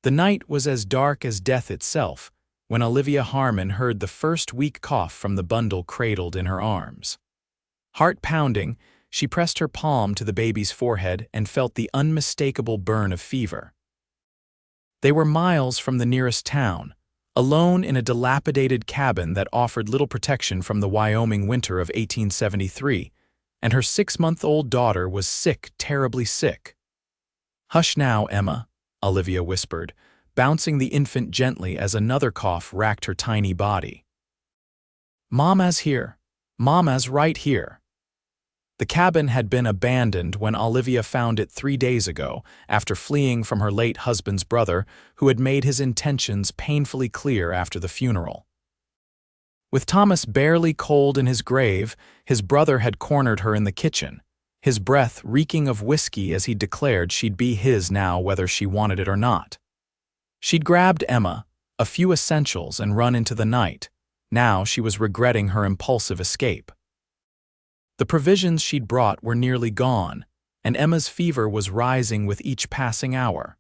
The night was as dark as death itself when Olivia Harmon heard the first weak cough from the bundle cradled in her arms. Heart pounding, she pressed her palm to the baby's forehead and felt the unmistakable burn of fever. They were miles from the nearest town, alone in a dilapidated cabin that offered little protection from the Wyoming winter of 1873, and her 6-month-old daughter was sick, terribly sick. "Hush now, Emma," Olivia whispered, bouncing the infant gently as another cough racked her tiny body. "Mama's here. Mama's right here." The cabin had been abandoned when Olivia found it 3 days ago, after fleeing from her late husband's brother, who had made his intentions painfully clear after the funeral. With Thomas barely cold in his grave, his brother had cornered her in the kitchen, his breath reeking of whiskey as he declared she'd be his now whether she wanted it or not. She'd grabbed Emma, a few essentials, and run into the night. Now she was regretting her impulsive escape. The provisions she'd brought were nearly gone, and Emma's fever was rising with each passing hour.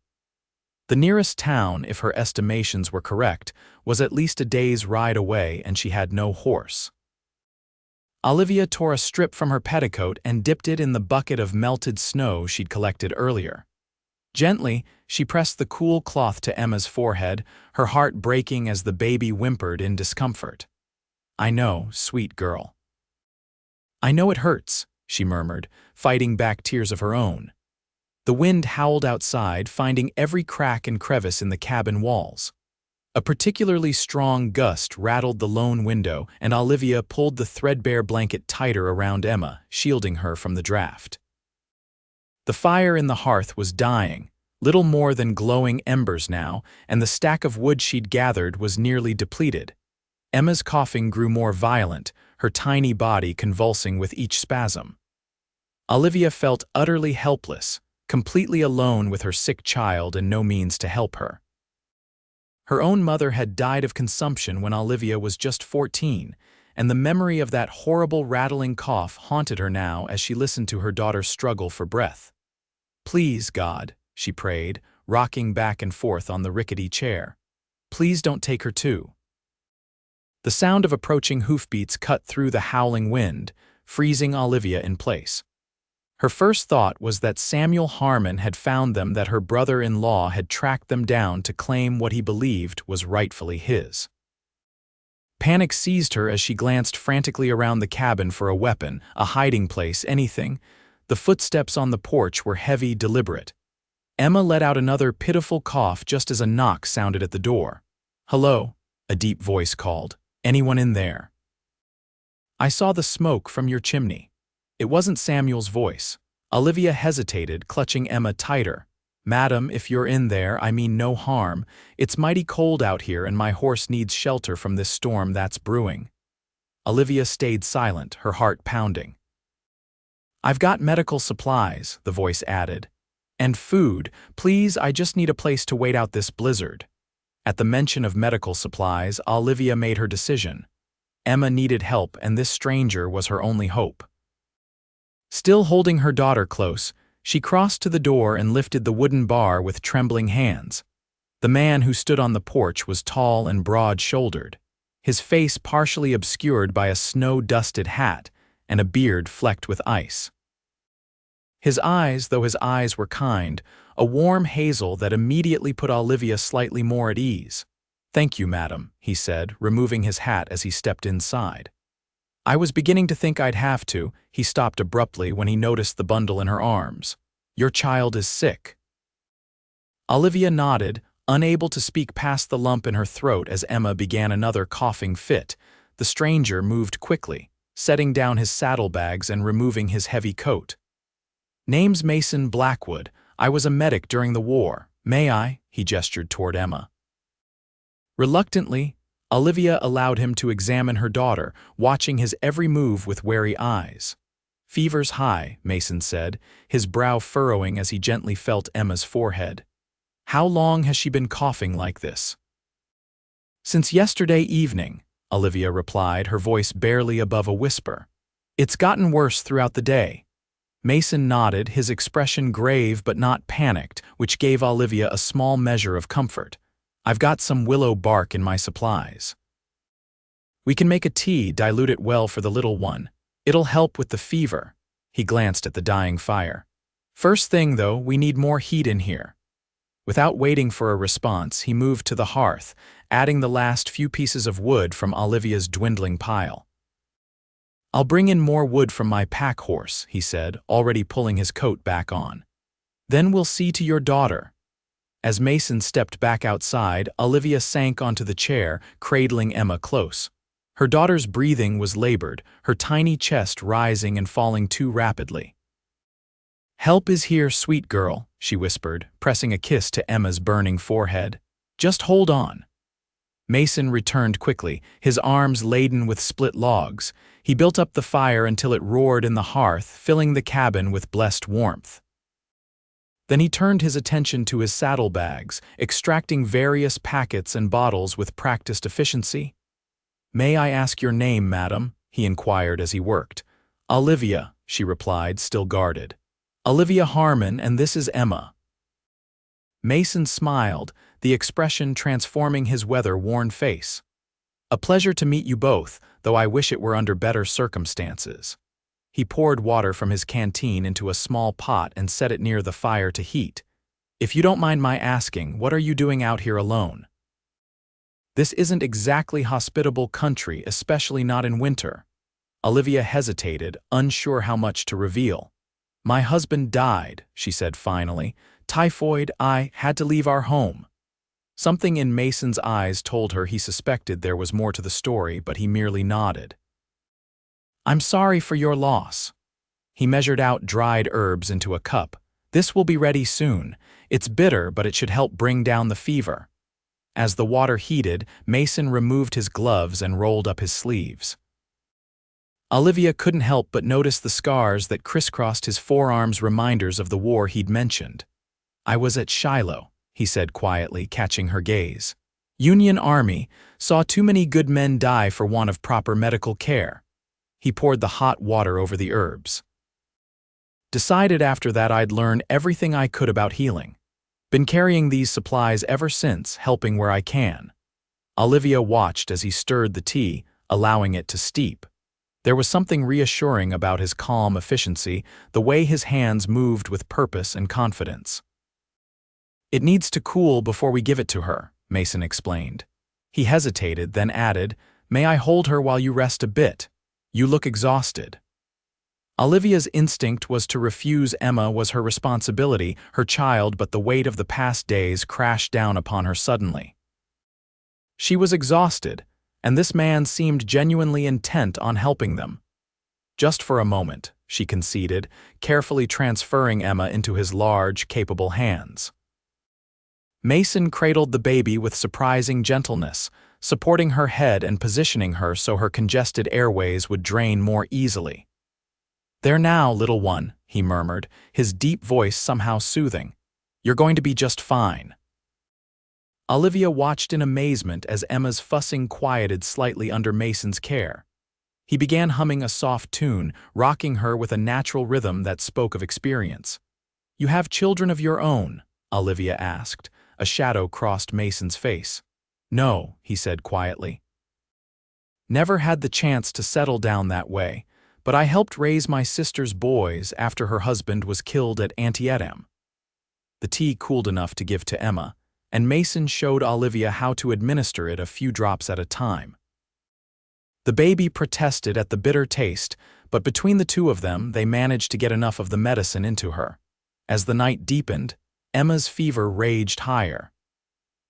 The nearest town, if her estimations were correct, was at least a day's ride away, and she had no horse. Olivia tore a strip from her petticoat and dipped it in the bucket of melted snow she'd collected earlier. Gently, she pressed the cool cloth to Emma's forehead, her heart breaking as the baby whimpered in discomfort. "I know, sweet girl." "I know it hurts," she murmured, fighting back tears of her own. The wind howled outside, finding every crack and crevice in the cabin walls. A particularly strong gust rattled the lone window, and Olivia pulled the threadbare blanket tighter around Emma, shielding her from the draft. The fire in the hearth was dying, little more than glowing embers now, and the stack of wood she'd gathered was nearly depleted. Emma's coughing grew more violent, her tiny body convulsing with each spasm. Olivia felt utterly helpless, completely alone with her sick child and no means to help her. Her own mother had died of consumption when Olivia was just 14, and the memory of that horrible rattling cough haunted her now as she listened to her daughter's struggle for breath. "Please, God," she prayed, rocking back and forth on the rickety chair. "Please don't take her too." The sound of approaching hoofbeats cut through the howling wind, freezing Olivia in place. Her first thought was that Samuel Harmon had found them, that her brother-in-law had tracked them down to claim what he believed was rightfully his. Panic seized her as she glanced frantically around the cabin for a weapon, a hiding place, anything. The footsteps on the porch were heavy, deliberate. Emma let out another pitiful cough just as a knock sounded at the door. "Hello," a deep voice called. "Anyone in there?" "I saw the smoke from your chimney." It wasn't Samuel's voice. Olivia hesitated, clutching Emma tighter. "Madam, if you're in there, I mean no harm. It's mighty cold out here and my horse needs shelter from this storm that's brewing." Olivia stayed silent, her heart pounding. "I've got medical supplies," the voice added. "And food. Please, I just need a place to wait out this blizzard." At the mention of medical supplies, Olivia made her decision. Emma needed help, and this stranger was her only hope. Still holding her daughter close, she crossed to the door and lifted the wooden bar with trembling hands. The man who stood on the porch was tall and broad-shouldered, his face partially obscured by a snow-dusted hat and a beard flecked with ice. His eyes, though his eyes were kind, a warm hazel that immediately put Olivia slightly more at ease. "Thank you, madam," he said, removing his hat as he stepped inside. "I was beginning to think I'd have to." He stopped abruptly when he noticed the bundle in her arms. "Your child is sick." Olivia nodded, unable to speak past the lump in her throat as Emma began another coughing fit. The stranger moved quickly, setting down his saddlebags and removing his heavy coat. "Name's Mason Blackwood. I was a medic during the war. May I?" He gestured toward Emma. Reluctantly, Olivia allowed him to examine her daughter, watching his every move with wary eyes. "Fever's high," Mason said, his brow furrowing as he gently felt Emma's forehead. "How long has she been coughing like this?" "Since yesterday evening," Olivia replied, her voice barely above a whisper. "It's gotten worse throughout the day." Mason nodded, his expression grave but not panicked, which gave Olivia a small measure of comfort. I've got some willow bark in my supplies. We can make a tea, dilute it well for the little one. It'll help with the fever. He glanced at the dying fire. First thing, though, we need more heat in here. Without waiting for a response, he moved to the hearth, adding the last few pieces of wood from Olivia's dwindling pile. I'll bring in more wood from my pack horse, he said, already pulling his coat back on. Then we'll see to your daughter. As Mason stepped back outside, Olivia sank onto the chair, cradling Emma close. Her daughter's breathing was labored, her tiny chest rising and falling too rapidly. Help is here, sweet girl, she whispered, pressing a kiss to Emma's burning forehead. Just hold on. Mason returned quickly, his arms laden with split logs. He built up the fire until it roared in the hearth, filling the cabin with blessed warmth. Then he turned his attention to his saddlebags, extracting various packets and bottles with practiced efficiency. May I ask your name, madam? He inquired as he worked. Olivia, she replied, still guarded. Olivia Harmon, and this is Emma. Mason smiled, the expression transforming his weather-worn face. A pleasure to meet you both, though I wish it were under better circumstances. He poured water from his canteen into a small pot and set it near the fire to heat. If you don't mind my asking, what are you doing out here alone? This isn't exactly hospitable country, especially not in winter. Olivia hesitated, unsure how much to reveal. My husband died, she said finally. Typhoid, I had to leave our home. Something in Mason's eyes told her he suspected there was more to the story, but he merely nodded. I'm sorry for your loss. He measured out dried herbs into a cup. This will be ready soon. It's bitter, but it should help bring down the fever. As the water heated, Mason removed his gloves and rolled up his sleeves. Olivia couldn't help but notice the scars that crisscrossed his forearms, reminders of the war he'd mentioned. I was at Shiloh, he said quietly, catching her gaze. Union Army, saw too many good men die for want of proper medical care. He poured the hot water over the herbs. Decided after that I'd learn everything I could about healing. Been carrying these supplies ever since, helping where I can. Olivia watched as he stirred the tea, allowing it to steep. There was something reassuring about his calm efficiency, the way his hands moved with purpose and confidence. It needs to cool before we give it to her, Mason explained. He hesitated, then added, May I hold her while you rest a bit? You look exhausted. Olivia's instinct was to refuse. Emma was her responsibility, her child, but the weight of the past days crashed down upon her suddenly. She was exhausted, and this man seemed genuinely intent on helping them. Just for a moment, she conceded, carefully transferring Emma into his large, capable hands. Mason cradled the baby with surprising gentleness, supporting her head and positioning her so her congested airways would drain more easily. There now, little one, he murmured, his deep voice somehow soothing. You're going to be just fine. Olivia watched in amazement as Emma's fussing quieted slightly under Mason's care. He began humming a soft tune, rocking her with a natural rhythm that spoke of experience. You have children of your own? Olivia asked. A shadow crossed Mason's face. No, he said quietly. Never had the chance to settle down that way, but I helped raise my sister's boys after her husband was killed at Antietam. The tea cooled enough to give to Emma, and Mason showed Olivia how to administer it, a few drops at a time. The baby protested at the bitter taste, but between the two of them, they managed to get enough of the medicine into her. As the night deepened, Emma's fever raged higher.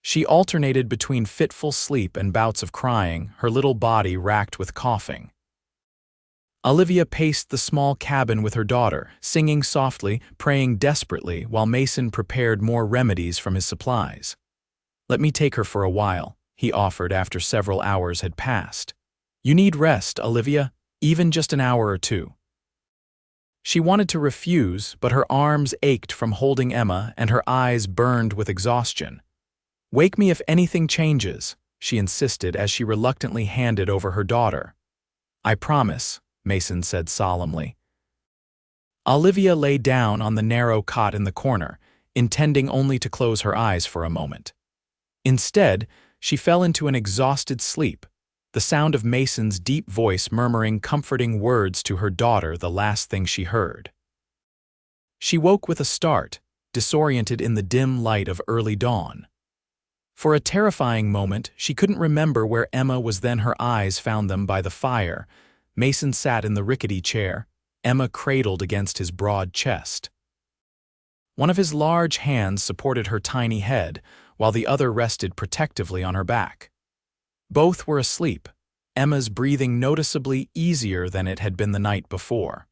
She alternated between fitful sleep and bouts of crying, her little body racked with coughing. Olivia paced the small cabin with her daughter, singing softly, praying desperately, while Mason prepared more remedies from his supplies. Let me take her for a while, he offered after several hours had passed. You need rest, Olivia, even just an hour or two. She wanted to refuse, but her arms ached from holding Emma and her eyes burned with exhaustion. Wake me if anything changes, she insisted as she reluctantly handed over her daughter. I promise, Mason said solemnly. Olivia lay down on the narrow cot in the corner, intending only to close her eyes for a moment. Instead, she fell into an exhausted sleep, the sound of Mason's deep voice murmuring comforting words to her daughter the last thing she heard. She woke with a start, disoriented in the dim light of early dawn. For a terrifying moment, she couldn't remember where Emma was. Then her eyes found them by the fire. Mason sat in the rickety chair, Emma cradled against his broad chest. One of his large hands supported her tiny head, while the other rested protectively on her back. Both were asleep, Emma's breathing noticeably easier than it had been the night before.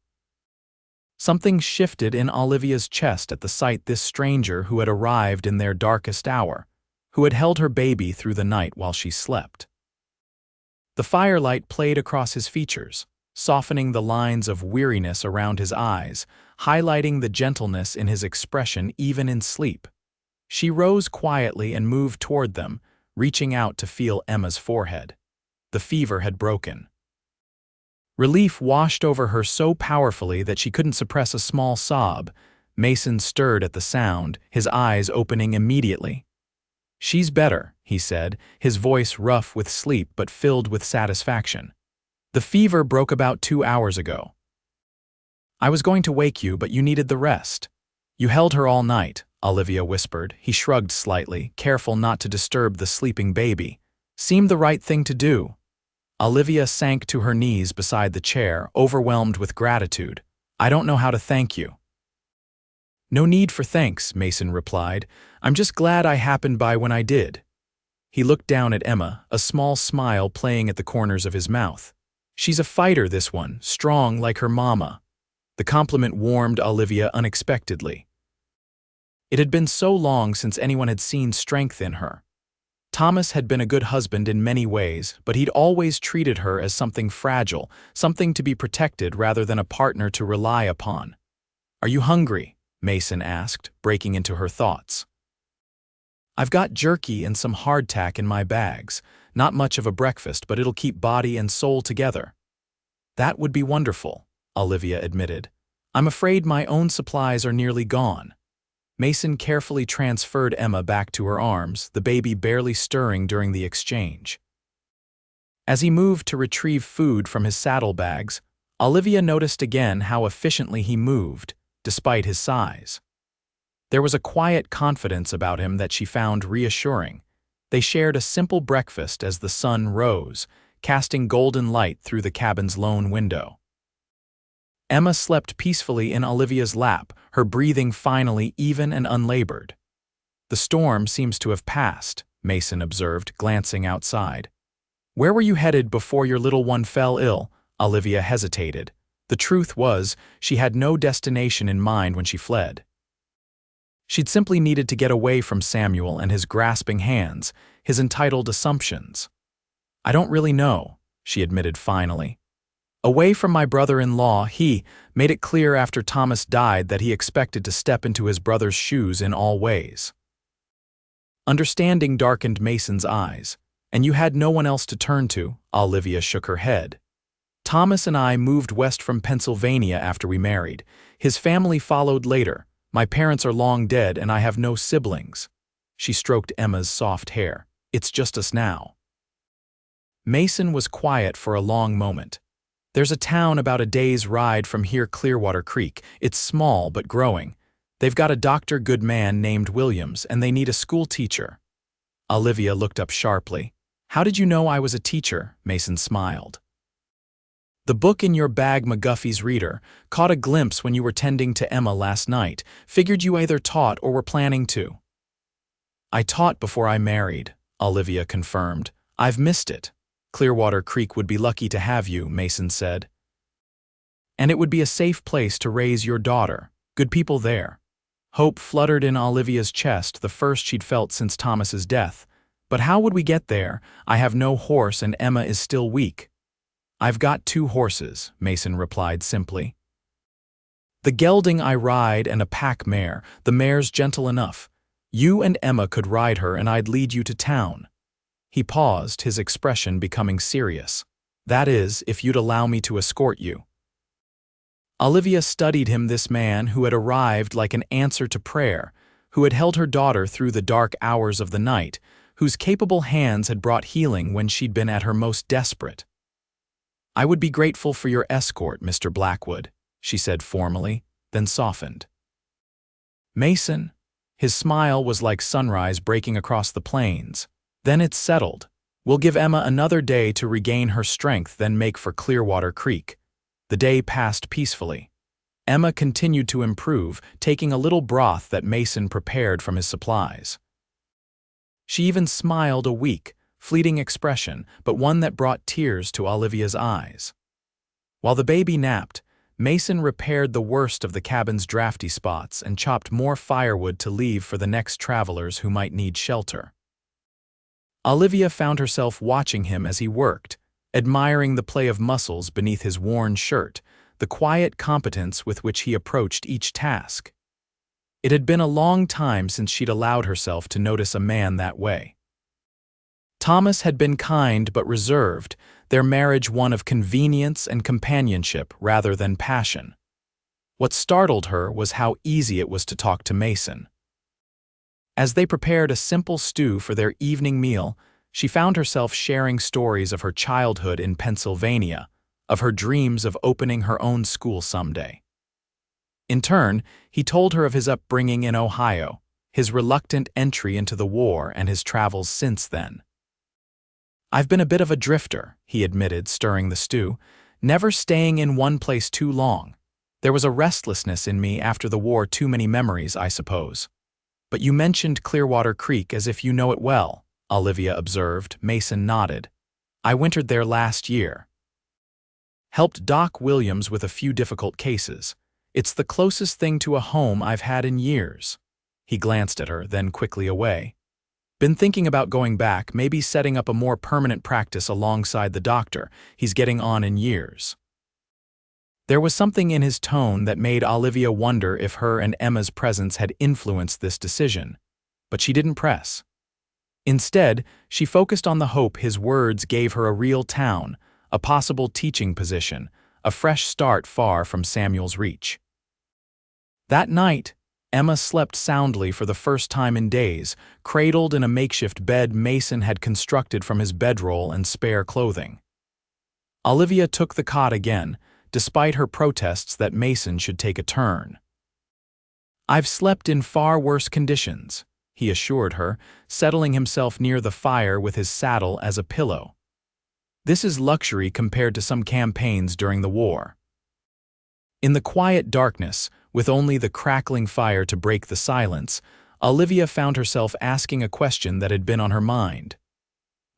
Something shifted in Olivia's chest at the sight this stranger who had arrived in their darkest hour, who had held her baby through the night while she slept. The firelight played across his features, softening the lines of weariness around his eyes, highlighting the gentleness in his expression even in sleep. She rose quietly and moved toward them, reaching out to feel Emma's forehead. The fever had broken. Relief washed over her so powerfully that she couldn't suppress a small sob. Mason stirred at the sound, his eyes opening immediately. "She's better," he said, his voice rough with sleep but filled with satisfaction. "The fever broke about 2 hours ago. I was going to wake you, but you needed the rest." "You held her all night," Olivia whispered. He shrugged slightly, careful not to disturb the sleeping baby. "Seemed the right thing to do." Olivia sank to her knees beside the chair, overwhelmed with gratitude. "I don't know how to thank you." "No need for thanks," Mason replied. "I'm just glad I happened by when I did." He looked down at Emma, a small smile playing at the corners of his mouth. "She's a fighter, this one, strong like her mama." The compliment warmed Olivia unexpectedly. It had been so long since anyone had seen strength in her. Thomas had been a good husband in many ways, but he'd always treated her as something fragile, something to be protected rather than a partner to rely upon. "Are you hungry?" Mason asked, breaking into her thoughts. "I've got jerky and some hardtack in my bags. Not much of a breakfast, but it'll keep body and soul together." "That would be wonderful," Olivia admitted. "I'm afraid my own supplies are nearly gone." Mason carefully transferred Emma back to her arms, the baby barely stirring during the exchange. As he moved to retrieve food from his saddlebags, Olivia noticed again how efficiently he moved, despite his size. There was a quiet confidence about him that she found reassuring. They shared a simple breakfast as the sun rose, casting golden light through the cabin's lone window. Emma slept peacefully in Olivia's lap, her breathing finally even and unlabored. "The storm seems to have passed," Mason observed, glancing outside. "Where were you headed before your little one fell ill?" Olivia hesitated. The truth was, she had no destination in mind when she fled. She'd simply needed to get away from Samuel and his grasping hands, his entitled assumptions. "I don't really know," she admitted finally. "Away from my brother-in-law, he made it clear after Thomas died that he expected to step into his brother's shoes in all ways." Understanding darkened Mason's eyes. "And you had no one else to turn to?" Olivia shook her head. "Thomas and I moved west from Pennsylvania after we married. His family followed later. My parents are long dead and I have no siblings." She stroked Emma's soft hair. "It's just us now." Mason was quiet for a long moment. "There's a town about a day's ride from here, Clearwater Creek. It's small but growing. They've got a Dr. Goodman named Williams, and they need a school teacher." Olivia looked up sharply. "How did you know I was a teacher?" Mason smiled. "The book in your bag, McGuffey's reader. Caught a glimpse when you were tending to Emma last night. Figured you either taught or were planning to." "I taught before I married," Olivia confirmed. "I've missed it." "Clearwater Creek would be lucky to have you," Mason said. "And it would be a safe place to raise your daughter. Good people there." Hope fluttered in Olivia's chest, the first she'd felt since Thomas's death. "But how would we get there? I have no horse and Emma is still weak." "I've got 2 horses," Mason replied simply. "The gelding I ride and a pack mare. The mare's gentle enough. You and Emma could ride her and I'd lead you to town." He paused, his expression becoming serious. "That is, if you'd allow me to escort you." Olivia studied him, this man who had arrived like an answer to prayer, who had held her daughter through the dark hours of the night, whose capable hands had brought healing when she'd been at her most desperate. "I would be grateful for your escort, Mr. Blackwood," she said formally, then softened. "Mason?" His smile was like sunrise breaking across the plains. "Then it's settled. We'll give Emma another day to regain her strength, then make for Clearwater Creek." The day passed peacefully. Emma continued to improve, taking a little broth that Mason prepared from his supplies. She even smiled, a weak, fleeting expression, but one that brought tears to Olivia's eyes. While the baby napped, Mason repaired the worst of the cabin's drafty spots and chopped more firewood to leave for the next travelers who might need shelter. Olivia found herself watching him as he worked, admiring the play of muscles beneath his worn shirt, the quiet competence with which he approached each task. It had been a long time since she'd allowed herself to notice a man that way. Thomas had been kind but reserved, their marriage one of convenience and companionship rather than passion. What startled her was how easy it was to talk to Mason. As they prepared a simple stew for their evening meal, she found herself sharing stories of her childhood in Pennsylvania, of her dreams of opening her own school someday. In turn, he told her of his upbringing in Ohio, his reluctant entry into the war, and his travels since then. "I've been a bit of a drifter," he admitted, stirring the stew, "never staying in one place too long. There was a restlessness in me after the war, too many memories, I suppose." "But you mentioned Clearwater Creek as if you know it well," Olivia observed. Mason nodded. "I wintered there last year. Helped Doc Williams with a few difficult cases. It's the closest thing to a home I've had in years." He glanced at her, then quickly away. "Been thinking about going back, maybe setting up a more permanent practice alongside the doctor. He's getting on in years." There was something in his tone that made Olivia wonder if her and Emma's presence had influenced this decision, but she didn't press. Instead, she focused on the hope his words gave her: a real town, a possible teaching position, a fresh start far from Samuel's reach. That night, Emma slept soundly for the first time in days, cradled in a makeshift bed Mason had constructed from his bedroll and spare clothing. Olivia took the cot again, despite her protests that Mason should take a turn. "I've slept in far worse conditions," he assured her, settling himself near the fire with his saddle as a pillow. "This is luxury compared to some campaigns during the war." In the quiet darkness, with only the crackling fire to break the silence, Olivia found herself asking a question that had been on her mind.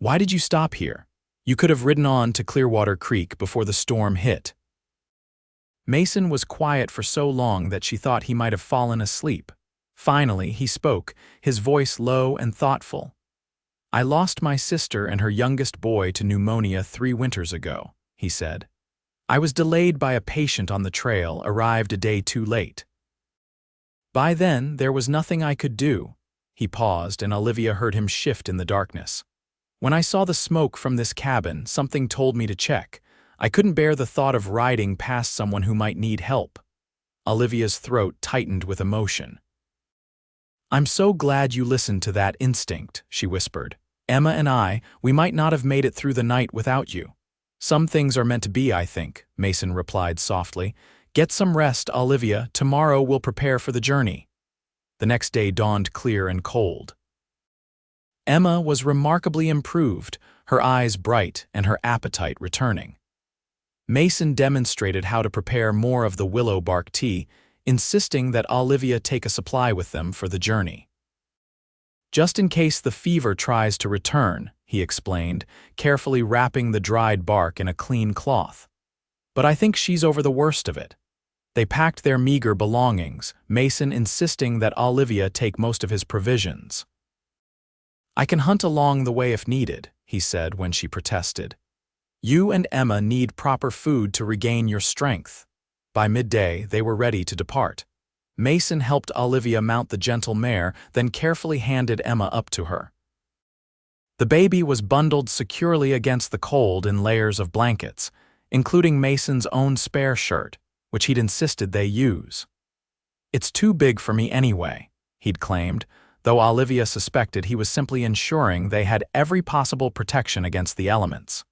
"Why did you stop here? You could have ridden on to Clearwater Creek before the storm hit." Mason was quiet for so long that she thought he might have fallen asleep. Finally, he spoke, his voice low and thoughtful. "I lost my sister and her youngest boy to pneumonia 3 winters ago," he said. "I was delayed by a patient on the trail, arrived a day too late. By then, there was nothing I could do." He paused, and Olivia heard him shift in the darkness. "When I saw the smoke from this cabin, something told me to check. I couldn't bear the thought of riding past someone who might need help." Olivia's throat tightened with emotion. "I'm so glad you listened to that instinct," she whispered. "Emma and we might not have made it through the night without you." "Some things are meant to be, I think," Mason replied softly. "Get some rest, Olivia. Tomorrow we'll prepare for the journey." The next day dawned clear and cold. Emma was remarkably improved, her eyes bright and her appetite returning. Mason demonstrated how to prepare more of the willow bark tea, insisting that Olivia take a supply with them for the journey. "Just in case the fever tries to return," he explained, carefully wrapping the dried bark in a clean cloth. "But I think she's over the worst of it." They packed their meager belongings, Mason insisting that Olivia take most of his provisions. "I can hunt along the way if needed," he said when she protested. "You and Emma need proper food to regain your strength." By midday, they were ready to depart. Mason helped Olivia mount the gentle mare, then carefully handed Emma up to her. The baby was bundled securely against the cold in layers of blankets, including Mason's own spare shirt, which he'd insisted they use. "It's too big for me anyway," he'd claimed, though Olivia suspected he was simply ensuring they had every possible protection against the elements.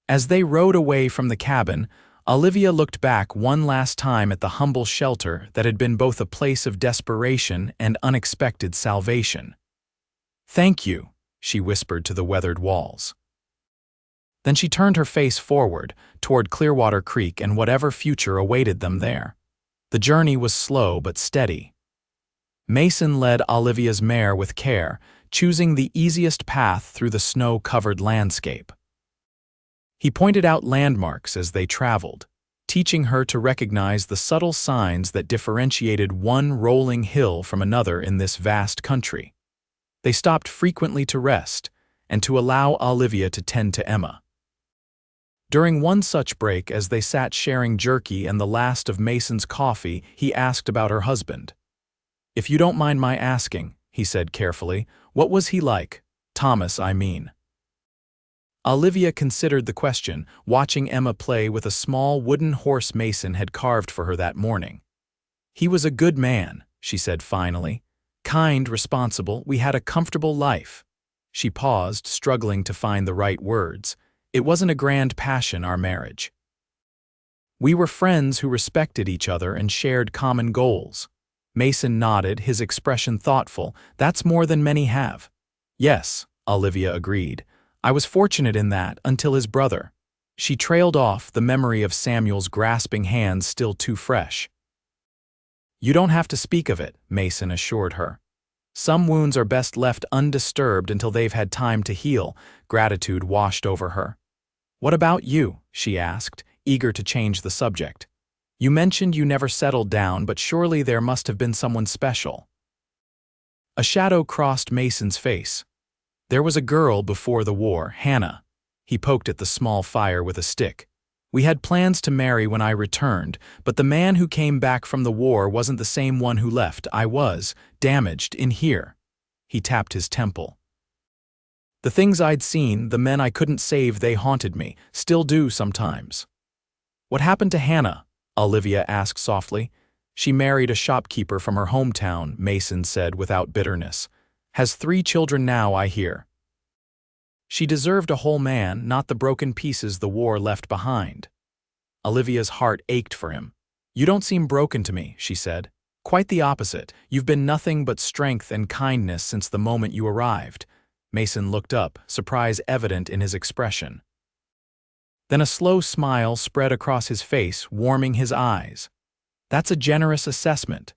As they rode away from the cabin, Olivia looked back one last time at the humble shelter that had been both a place of desperation and unexpected salvation. "Thank you," she whispered to the weathered walls. Then she turned her face forward, toward Clearwater Creek and whatever future awaited them there. The journey was slow but steady. Mason led Olivia's mare with care, choosing the easiest path through the snow-covered landscape. He pointed out landmarks as they traveled, teaching her to recognize the subtle signs that differentiated one rolling hill from another in this vast country. They stopped frequently to rest and to allow Olivia to tend to Emma. During one such break, as they sat sharing jerky and the last of Mason's coffee, he asked about her husband. "If you don't mind my asking," he said carefully, "what was he like? Thomas, I mean." Olivia considered the question, watching Emma play with a small wooden horse Mason had carved for her that morning. "He was a good man," she said finally. "Kind, responsible, we had a comfortable life." She paused, struggling to find the right words. "It wasn't a grand passion, our marriage. We were friends who respected each other and shared common goals." Mason nodded, his expression thoughtful. "That's more than many have." "Yes," Olivia agreed. "I was fortunate in that until his brother." She trailed off, the memory of Samuel's grasping hands still too fresh. "You don't have to speak of it," Mason assured her. "Some wounds are best left undisturbed until they've had time to heal." Gratitude washed over her. "What about you?" she asked, eager to change the subject. "You mentioned you never settled down, but surely there must have been someone special." A shadow crossed Mason's face. "There was a girl before the war, Hannah." He poked at the small fire with a stick. "We had plans to marry when I returned, but the man who came back from the war wasn't the same one who left. I was damaged in here." He tapped his temple. "The things I'd seen, the men I couldn't save, they haunted me, still do sometimes." "What happened to Hannah?" Olivia asked softly. "She married a shopkeeper from her hometown," Mason said without bitterness. "Has 3 children now, I hear." "She deserved a whole man, not the broken pieces the war left behind." Olivia's heart ached for him. "You don't seem broken to me," she said. "Quite the opposite. You've been nothing but strength and kindness since the moment you arrived." Mason looked up, surprise evident in his expression. Then a slow smile spread across his face, warming his eyes. "That's a generous assessment."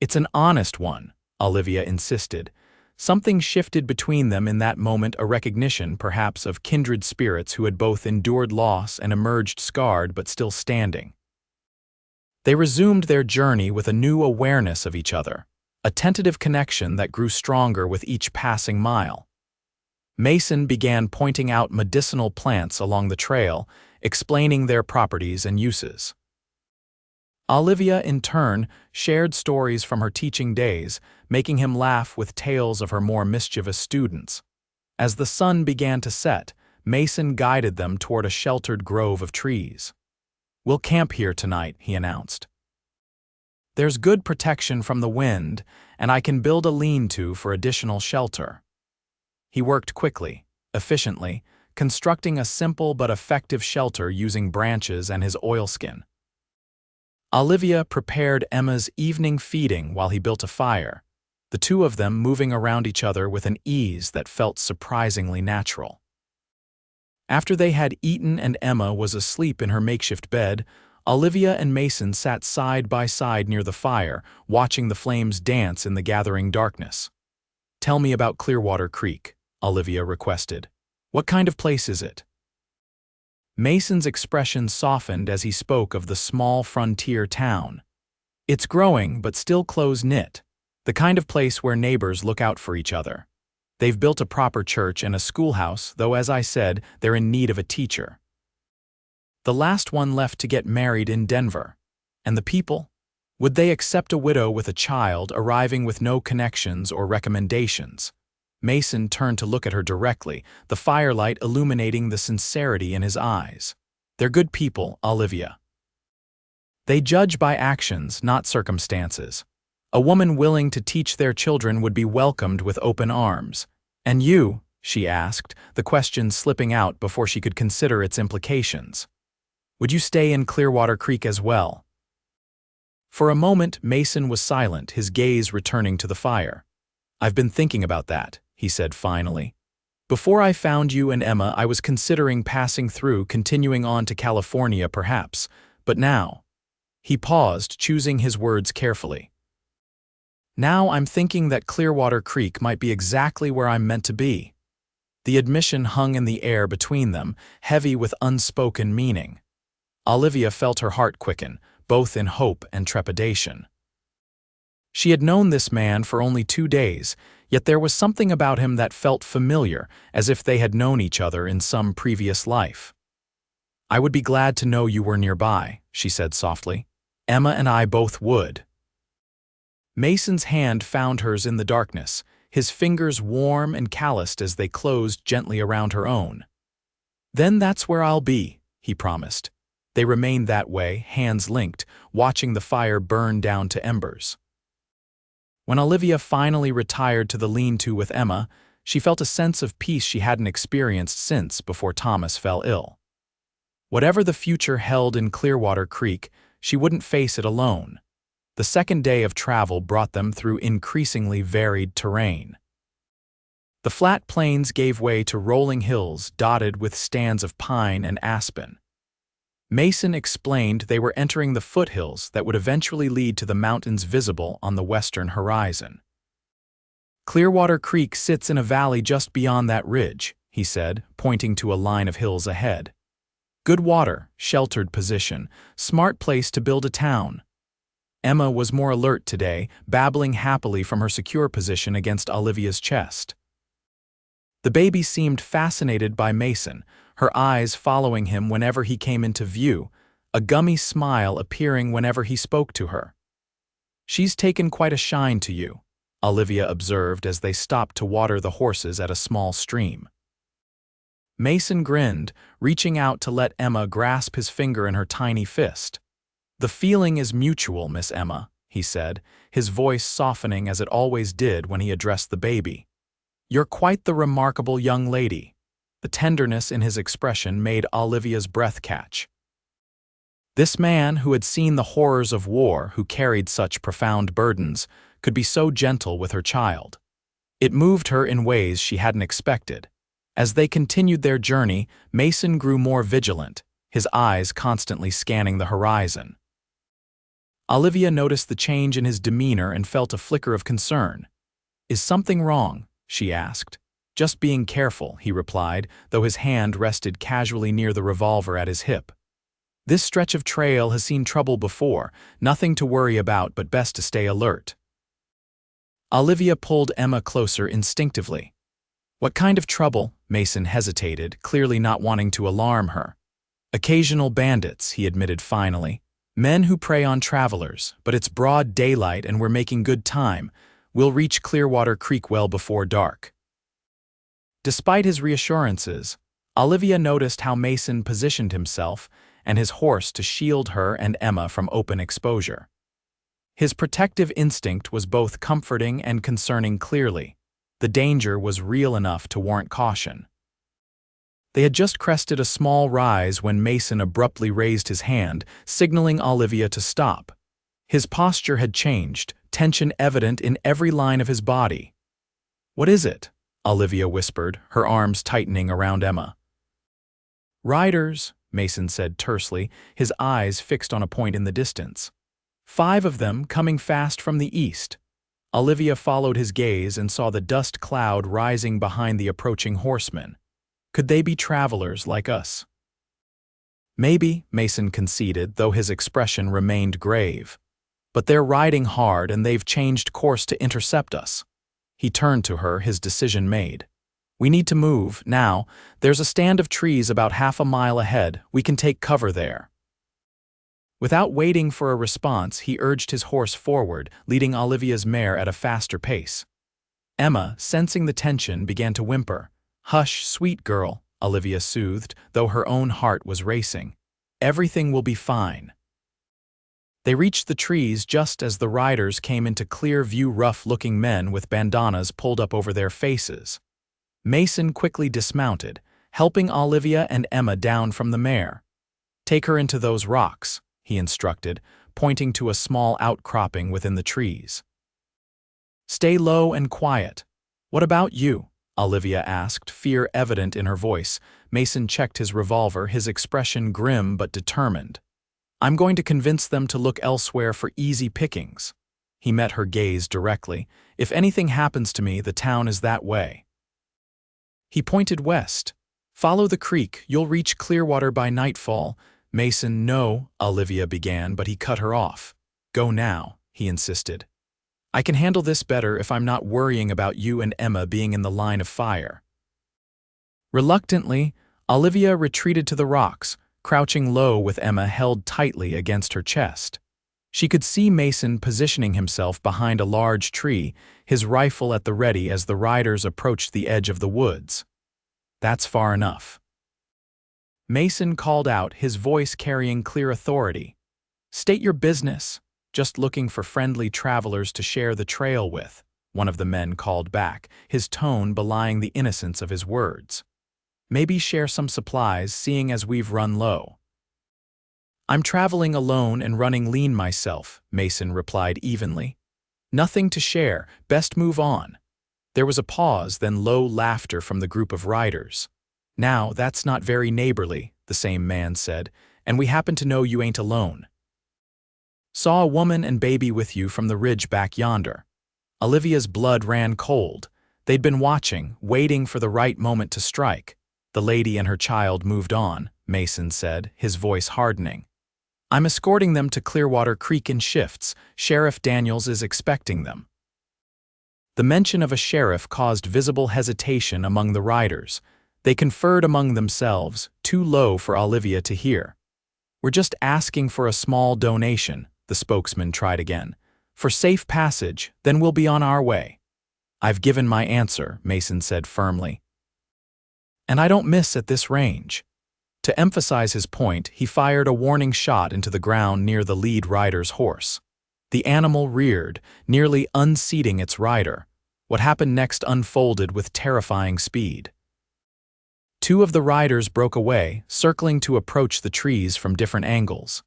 "It's an honest one," Olivia insisted. Something shifted between them in that moment, a recognition, perhaps, of kindred spirits who had both endured loss and emerged scarred but still standing. They resumed their journey with a new awareness of each other, a tentative connection that grew stronger with each passing mile. Mason began pointing out medicinal plants along the trail, explaining their properties and uses. Olivia, in turn, shared stories from her teaching days, making him laugh with tales of her more mischievous students. As the sun began to set, Mason guided them toward a sheltered grove of trees. "We'll camp here tonight," he announced. "There's good protection from the wind, and I can build a lean-to for additional shelter." He worked quickly, efficiently, constructing a simple but effective shelter using branches and his oilskin. Olivia prepared Emma's evening feeding while he built a fire, the two of them moving around each other with an ease that felt surprisingly natural. After they had eaten and Emma was asleep in her makeshift bed, Olivia and Mason sat side by side near the fire, watching the flames dance in the gathering darkness. "Tell me about Clearwater Creek," Olivia requested. "What kind of place is it?" Mason's expression softened as he spoke of the small frontier town. "It's growing, but still close-knit, the kind of place where neighbors look out for each other. They've built a proper church and a schoolhouse, though as I said, they're in need of a teacher. The last one left to get married in Denver. And the people? Would they accept a widow with a child arriving with no connections or recommendations?" Mason turned to look at her directly, the firelight illuminating the sincerity in his eyes. "They're good people, Olivia." They judge by actions, not circumstances. A woman willing to teach their children would be welcomed with open arms. And you? She asked, the question slipping out before she could consider its implications. Would you stay in Clearwater Creek as well? For a moment, Mason was silent, his gaze returning to the fire. I've been thinking about that, he said finally. Before I found you and Emma, I was considering passing through, continuing on to California perhaps, but now. He paused, choosing his words carefully. Now I'm thinking that Clearwater Creek might be exactly where I'm meant to be. The admission hung in the air between them, heavy with unspoken meaning. Olivia felt her heart quicken, both in hope and trepidation. She had known this man for only 2 days, yet there was something about him that felt familiar, as if they had known each other in some previous life. I would be glad to know you were nearby, she said softly. Emma and I both would. Mason's hand found hers in the darkness, his fingers warm and calloused as they closed gently around her own. Then that's where I'll be, he promised. They remained that way, hands linked, watching the fire burn down to embers. When Olivia finally retired to the lean-to with Emma, she felt a sense of peace she hadn't experienced since before Thomas fell ill. Whatever the future held in Clearwater Creek, she wouldn't face it alone. The second day of travel brought them through increasingly varied terrain. The flat plains gave way to rolling hills dotted with stands of pine and aspen. Mason explained they were entering the foothills that would eventually lead to the mountains visible on the western horizon. Clearwater Creek sits in a valley just beyond that ridge, he said, pointing to a line of hills ahead. Good water, sheltered position, smart place to build a town. Emma was more alert today, babbling happily from her secure position against Olivia's chest. The baby seemed fascinated by Mason, her eyes following him whenever he came into view, a gummy smile appearing whenever he spoke to her. She's taken quite a shine to you, Olivia observed as they stopped to water the horses at a small stream. Mason grinned, reaching out to let Emma grasp his finger in her tiny fist. The feeling is mutual, Miss Emma, he said, his voice softening as it always did when he addressed the baby. You're quite the remarkable young lady. The tenderness in his expression made Olivia's breath catch. This man, who had seen the horrors of war, who carried such profound burdens, could be so gentle with her child. It moved her in ways she hadn't expected. As they continued their journey, Mason grew more vigilant, his eyes constantly scanning the horizon. Olivia noticed the change in his demeanor and felt a flicker of concern. Is something wrong? She asked. Just being careful, he replied, though his hand rested casually near the revolver at his hip. This stretch of trail has seen trouble before, nothing to worry about but best to stay alert. Olivia pulled Emma closer instinctively. What kind of trouble? Mason hesitated, clearly not wanting to alarm her. Occasional bandits, he admitted finally. Men who prey on travelers, but it's broad daylight and we're making good time. We'll reach Clearwater Creek well before dark. Despite his reassurances, Olivia noticed how Mason positioned himself and his horse to shield her and Emma from open exposure. His protective instinct was both comforting and concerning clearly. The danger was real enough to warrant caution. They had just crested a small rise when Mason abruptly raised his hand, signaling Olivia to stop. His posture had changed, tension evident in every line of his body. What is it? Olivia whispered, her arms tightening around Emma. Riders, Mason said tersely, his eyes fixed on a point in the distance. 5 of them coming fast from the east. Olivia followed his gaze and saw the dust cloud rising behind the approaching horsemen. Could they be travelers like us? Maybe, Mason conceded, though his expression remained grave. But they're riding hard and they've changed course to intercept us. He turned to her, his decision made. We need to move, now. There's a stand of trees about half a mile ahead. We can take cover there. Without waiting for a response, he urged his horse forward, leading Olivia's mare at a faster pace. Emma, sensing the tension, began to whimper. Hush, sweet girl, Olivia soothed, though her own heart was racing. Everything will be fine. They reached the trees just as the riders came into clear view. Rough-looking men with bandanas pulled up over their faces. Mason quickly dismounted, helping Olivia and Emma down from the mare. "Take her into those rocks," he instructed, pointing to a small outcropping within the trees. "Stay low and quiet." "What about you?" Olivia asked, fear evident in her voice. Mason checked his revolver, his expression grim but determined. "I'm going to convince them to look elsewhere for easy pickings." He met her gaze directly. "If anything happens to me, the town is that way." He pointed west. "Follow the creek, you'll reach Clearwater by nightfall." Mason, "No," Olivia began, but he cut her off. "Go now," he insisted. "I can handle this better if I'm not worrying about you and Emma being in the line of fire." Reluctantly, Olivia retreated to the rocks, crouching low with Emma held tightly against her chest. She could see Mason positioning himself behind a large tree, his rifle at the ready as the riders approached the edge of the woods. "That's far enough." Mason called out, his voice carrying clear authority. "State your business." "Just looking for friendly travelers to share the trail with," one of the men called back, his tone belying the innocence of his words. "Maybe share some supplies, seeing as we've run low." "I'm traveling alone and running lean myself," Mason replied evenly. "Nothing to share, best move on." There was a pause, then low laughter from the group of riders. "Now, that's not very neighborly," the same man said, "and we happen to know you ain't alone. Saw a woman and baby with you from the ridge back yonder." Olivia's blood ran cold. They'd been watching, waiting for the right moment to strike. "The lady and her child moved on," Mason said, his voice hardening. "I'm escorting them to Clearwater Creek in shifts. Sheriff Daniels is expecting them." The mention of a sheriff caused visible hesitation among the riders. They conferred among themselves, too low for Olivia to hear. "We're just asking for a small donation," the spokesman tried again. "For safe passage, then we'll be on our way." "I've given my answer," Mason said firmly. "And I don't miss at this range." To emphasize his point, he fired a warning shot into the ground near the lead rider's horse. The animal reared, nearly unseating its rider. What happened next unfolded with terrifying speed. Two of the riders broke away, circling to approach the trees from different angles.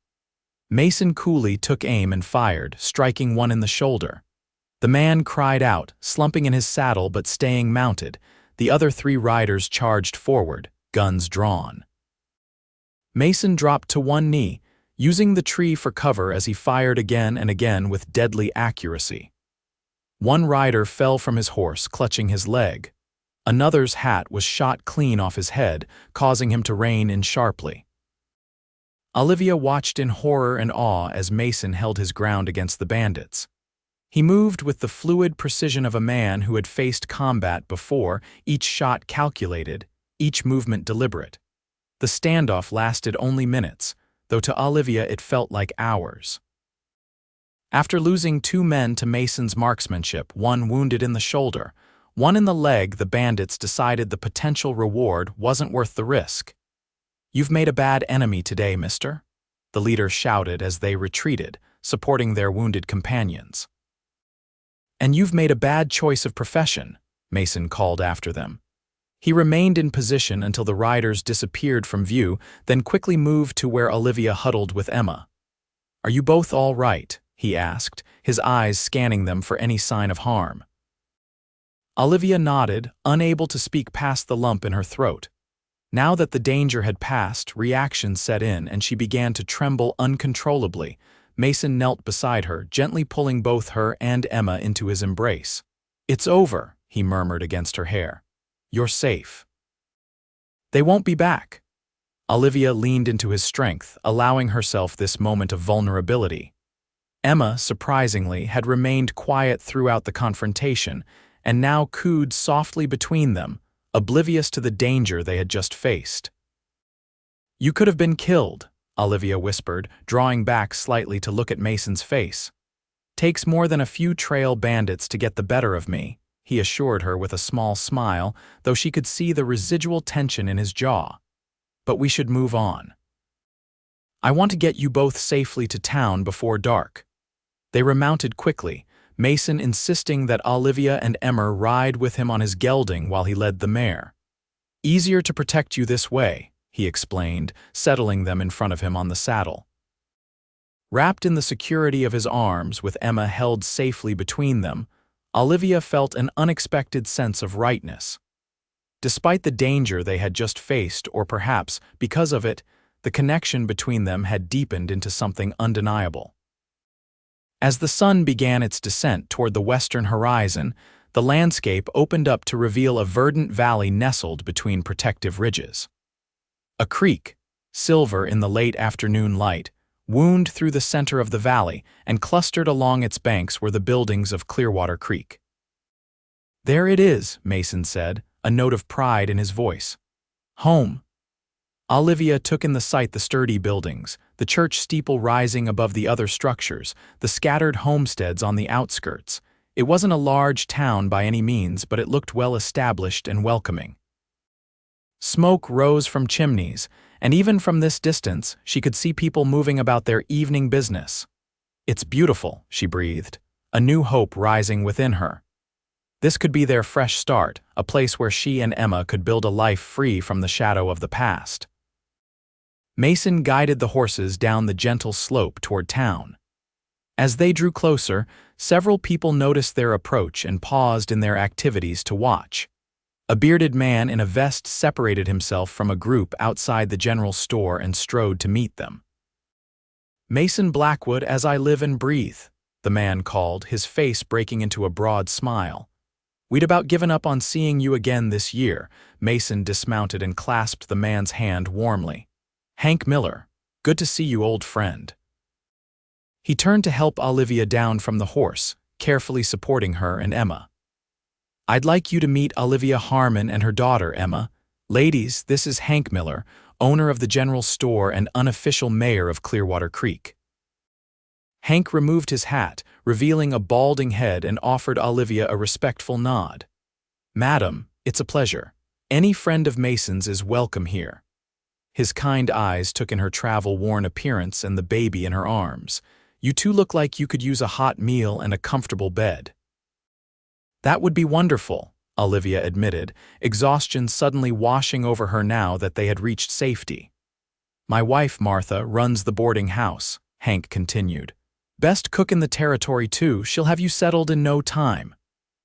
Mason coolly took aim and fired, striking one in the shoulder. The man cried out, slumping in his saddle but staying mounted. The other three riders charged forward, guns drawn. Mason dropped to one knee, using the tree for cover as he fired again and again with deadly accuracy. One rider fell from his horse, clutching his leg. Another's hat was shot clean off his head, causing him to rein in sharply. Olivia watched in horror and awe as Mason held his ground against the bandits. He moved with the fluid precision of a man who had faced combat before, each shot calculated, each movement deliberate. The standoff lasted only minutes, though to Olivia it felt like hours. After losing 2 men to Mason's marksmanship, one wounded in the shoulder, one in the leg, the bandits decided the potential reward wasn't worth the risk. "You've made a bad enemy today, mister," the leader shouted as they retreated, supporting their wounded companions. "And you've made a bad choice of profession," Mason called after them. He remained in position until the riders disappeared from view, then quickly moved to where Olivia huddled with Emma. "Are you both all right?" he asked, his eyes scanning them for any sign of harm. Olivia nodded, unable to speak past the lump in her throat. Now that the danger had passed, reaction set in and she began to tremble uncontrollably. Mason knelt beside her, gently pulling both her and Emma into his embrace. "It's over," he murmured against her hair. "You're safe." "They won't be back." Olivia leaned into his strength, allowing herself this moment of vulnerability. Emma, surprisingly, had remained quiet throughout the confrontation, and now cooed softly between them, oblivious to the danger they had just faced. "You could have been killed," Olivia whispered, drawing back slightly to look at Mason's face. "Takes more than a few trail bandits to get the better of me," he assured her with a small smile, though she could see the residual tension in his jaw. "But we should move on." I want to get you both safely to town before dark." They remounted quickly, Mason insisting that Olivia and Emma ride with him on his gelding while he led the mare. "Easier to protect you this way," he explained, settling them in front of him on the saddle. Wrapped in the security of his arms with Emma held safely between them, Olivia felt an unexpected sense of rightness. Despite the danger they had just faced, or perhaps, because of it, the connection between them had deepened into something undeniable. As the sun began its descent toward the western horizon, the landscape opened up to reveal a verdant valley nestled between protective ridges. A creek, silver in the late afternoon light, wound through the center of the valley, and clustered along its banks were the buildings of Clearwater Creek. "There it is," Mason said, a note of pride in his voice. "Home." Olivia took in the sight the sturdy buildings, the church steeple rising above the other structures, the scattered homesteads on the outskirts. It wasn't a large town by any means, but it looked well established and welcoming. Smoke rose from chimneys, and even from this distance, she could see people moving about their evening business. "It's beautiful," she breathed, a new hope rising within her. This could be their fresh start, a place where she and Emma could build a life free from the shadow of the past. Mason guided the horses down the gentle slope toward town. As they drew closer, several people noticed their approach and paused in their activities to watch. A bearded man in a vest separated himself from a group outside the general store and strode to meet them. "Mason Blackwood, as I live and breathe," the man called, his face breaking into a broad smile. "We'd about given up on seeing you again this year." Mason dismounted and clasped the man's hand warmly. "Hank Miller, good to see you, old friend." He turned to help Olivia down from the horse, carefully supporting her and Emma. "I'd like you to meet Olivia Harmon and her daughter, Emma. Ladies, this is Hank Miller, owner of the general store and unofficial mayor of Clearwater Creek." Hank removed his hat, revealing a balding head, and offered Olivia a respectful nod. "Madam, it's a pleasure. Any friend of Mason's is welcome here." His kind eyes took in her travel-worn appearance and the baby in her arms. "You two look like you could use a hot meal and a comfortable bed." "That would be wonderful," Olivia admitted, exhaustion suddenly washing over her now that they had reached safety. "My wife, Martha, runs the boarding house," Hank continued. "Best cook in the territory, too. She'll have you settled in no time."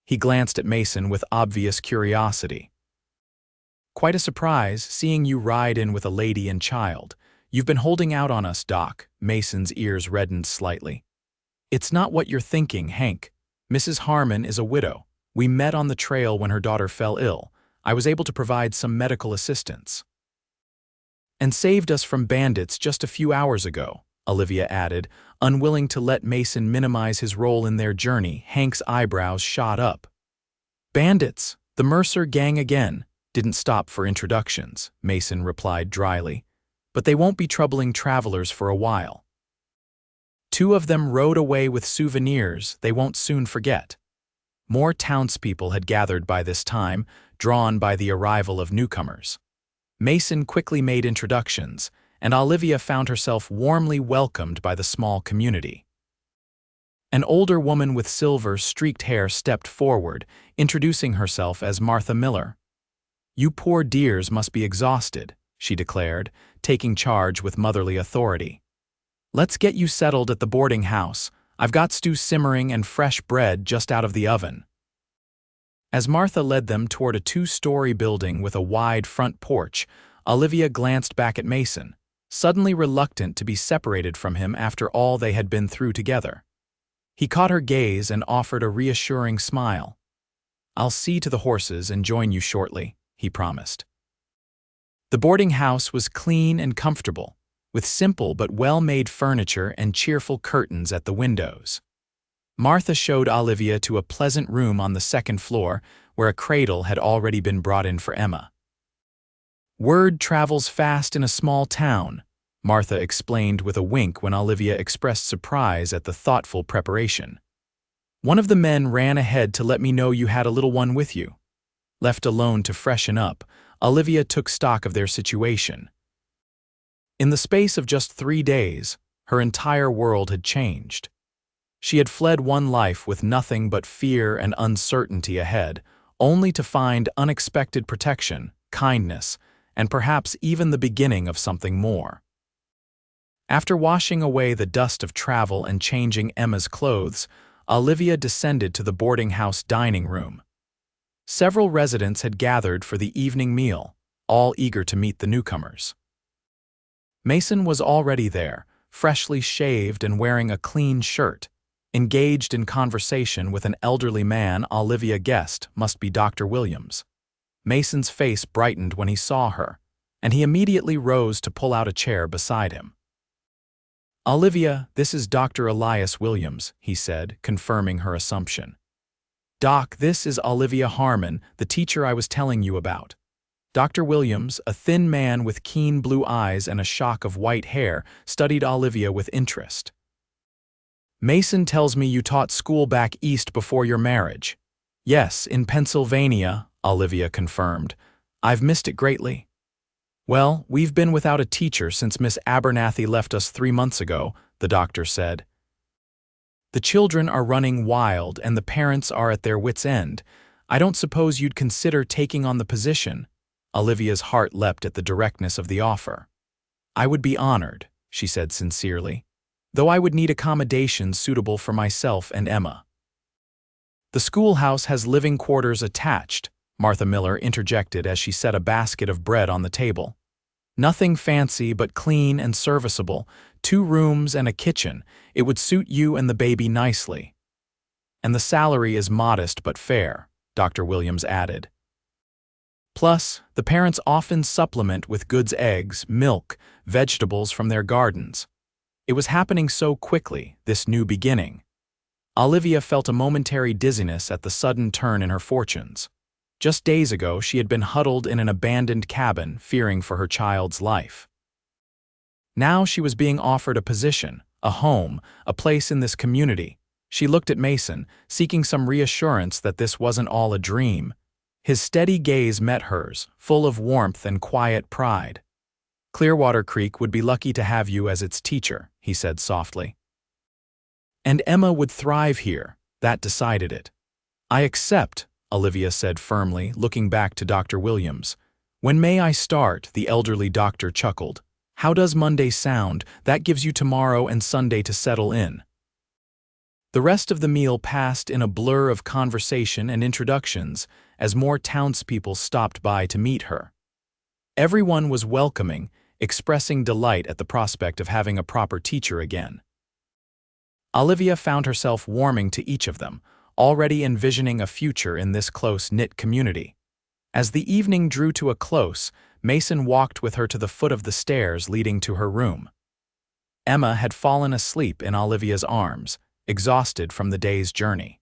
He glanced at Mason with obvious curiosity. "Quite a surprise, seeing you ride in with a lady and child. You've been holding out on us, Doc." Mason's ears reddened slightly. "It's not what you're thinking, Hank. Mrs. Harmon is a widow. We met on the trail when her daughter fell ill. I was able to provide some medical assistance. And saved us from bandits just a few hours ago," Olivia added, unwilling to let Mason minimize his role in their journey. Hank's eyebrows shot up. "Bandits? The Mercer gang again?" "Didn't stop for introductions," Mason replied dryly. "But they won't be troubling travelers for a while. 2 of them rode away with souvenirs they won't soon forget." More townspeople had gathered by this time, drawn by the arrival of newcomers. Mason quickly made introductions, and Olivia found herself warmly welcomed by the small community. An older woman with silver-streaked hair stepped forward, introducing herself as Martha Miller. "You poor dears must be exhausted," she declared, taking charge with motherly authority. "Let's get you settled at the boarding house. I've got stew simmering and fresh bread just out of the oven." As Martha led them toward a 2-story building with a wide front porch, Olivia glanced back at Mason, suddenly reluctant to be separated from him after all they had been through together. He caught her gaze and offered a reassuring smile. "I'll see to the horses and join you shortly," he promised. The boarding house was clean and comfortable, with simple but well-made furniture and cheerful curtains at the windows. Martha showed Olivia to a pleasant room on the 2nd floor where a cradle had already been brought in for Emma. "Word travels fast in a small town," Martha explained with a wink when Olivia expressed surprise at the thoughtful preparation. "One of the men ran ahead to let me know you had a little one with you." Left alone to freshen up, Olivia took stock of their situation. In the space of just 3 days, her entire world had changed. She had fled one life with nothing but fear and uncertainty ahead, only to find unexpected protection, kindness, and perhaps even the beginning of something more. After washing away the dust of travel and changing Emma's clothes, Olivia descended to the boarding house dining room. Several residents had gathered for the evening meal, all eager to meet the newcomers. Mason was already there, freshly shaved and wearing a clean shirt, engaged in conversation with an elderly man Olivia guessed must be Dr. Williams. Mason's face brightened when he saw her, and he immediately rose to pull out a chair beside him. "Olivia, this is Dr. Elias Williams," he said, confirming her assumption. "Doc, this is Olivia Harmon, the teacher I was telling you about." Dr. Williams, a thin man with keen blue eyes and a shock of white hair, studied Olivia with interest. "Mason tells me you taught school back east before your marriage." "Yes, in Pennsylvania," Olivia confirmed. "I've missed it greatly." "Well, we've been without a teacher since Miss Abernathy left us 3 months ago," the doctor said. "The children are running wild and the parents are at their wits' end. I don't suppose you'd consider taking on the position." Olivia's heart leapt at the directness of the offer. "I would be honored," she said sincerely, "though I would need accommodations suitable for myself and Emma." "The schoolhouse has living quarters attached," Martha Miller interjected as she set a basket of bread on the table. "Nothing fancy but clean and serviceable, 2 rooms and a kitchen. It would suit you and the baby nicely." "And the salary is modest but fair," Dr. Williams added. "Plus, the parents often supplement with goods, eggs, milk, vegetables from their gardens." It was happening so quickly, this new beginning. Olivia felt a momentary dizziness at the sudden turn in her fortunes. Just days ago, she had been huddled in an abandoned cabin, fearing for her child's life. Now she was being offered a position, a home, a place in this community. She looked at Mason, seeking some reassurance that this wasn't all a dream. His steady gaze met hers, full of warmth and quiet pride. "Clearwater Creek would be lucky to have you as its teacher," he said softly. "And Emma would thrive here, that decided it." "I accept," Olivia said firmly, looking back to Dr. Williams. "When may I start?" the elderly doctor chuckled. "How does Monday sound? That gives you tomorrow and Sunday to settle in." The rest of the meal passed in a blur of conversation and introductions as more townspeople stopped by to meet her. Everyone was welcoming, expressing delight at the prospect of having a proper teacher again. Olivia found herself warming to each of them, already envisioning a future in this close-knit community. As the evening drew to a close, Mason walked with her to the foot of the stairs leading to her room. Emma had fallen asleep in Olivia's arms, exhausted from the day's journey.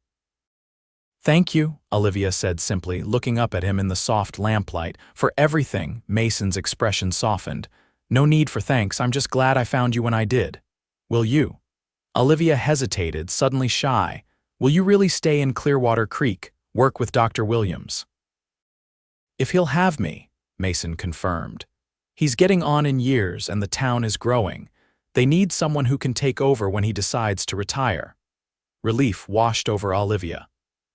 "Thank you," Olivia said simply, looking up at him in the soft lamplight. "For everything," Mason's expression softened. "No need for thanks, I'm just glad I found you when I did." "Will you?" Olivia hesitated, suddenly shy. "Will you really stay in Clearwater Creek, work with Dr. Williams?" "If he'll have me," Mason confirmed. "He's getting on in years and the town is growing. They need someone who can take over when he decides to retire." Relief washed over Olivia.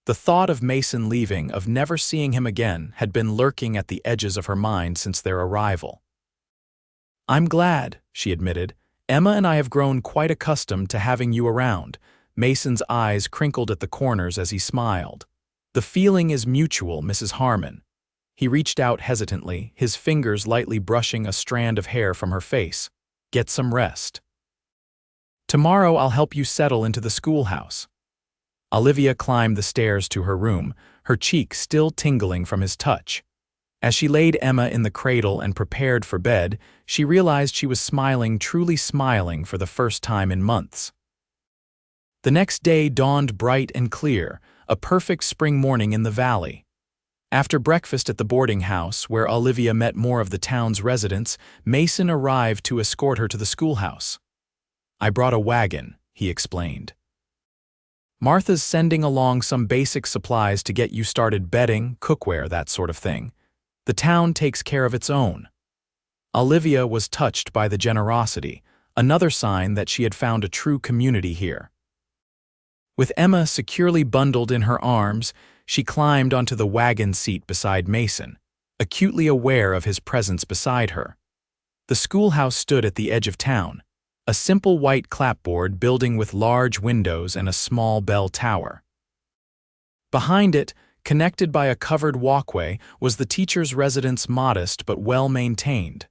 The thought of Mason leaving, of never seeing him again, had been lurking at the edges of her mind since their arrival. "I'm glad," she admitted. "Emma and I have grown quite accustomed to having you around." Mason's eyes crinkled at the corners as he smiled. "The feeling is mutual, Mrs. Harmon." He reached out hesitantly, his fingers lightly brushing a strand of hair from her face. "Get some rest. Tomorrow I'll help you settle into the schoolhouse." Olivia climbed the stairs to her room, her cheek still tingling from his touch. As she laid Emma in the cradle and prepared for bed, she realized she was smiling, truly smiling for the first time in months. The next day dawned bright and clear, a perfect spring morning in the valley. After breakfast at the boarding house, where Olivia met more of the town's residents, Mason arrived to escort her to the schoolhouse. "I brought a wagon," he explained. "Martha's sending along some basic supplies to get you started, bedding, cookware, that sort of thing. The town takes care of its own." Olivia was touched by the generosity, another sign that she had found a true community here. With Emma securely bundled in her arms, she climbed onto the wagon seat beside Mason, acutely aware of his presence beside her. The schoolhouse stood at the edge of town, a simple white clapboard building with large windows and a small bell tower. Behind it, connected by a covered walkway, was the teacher's residence, modest but well-maintained.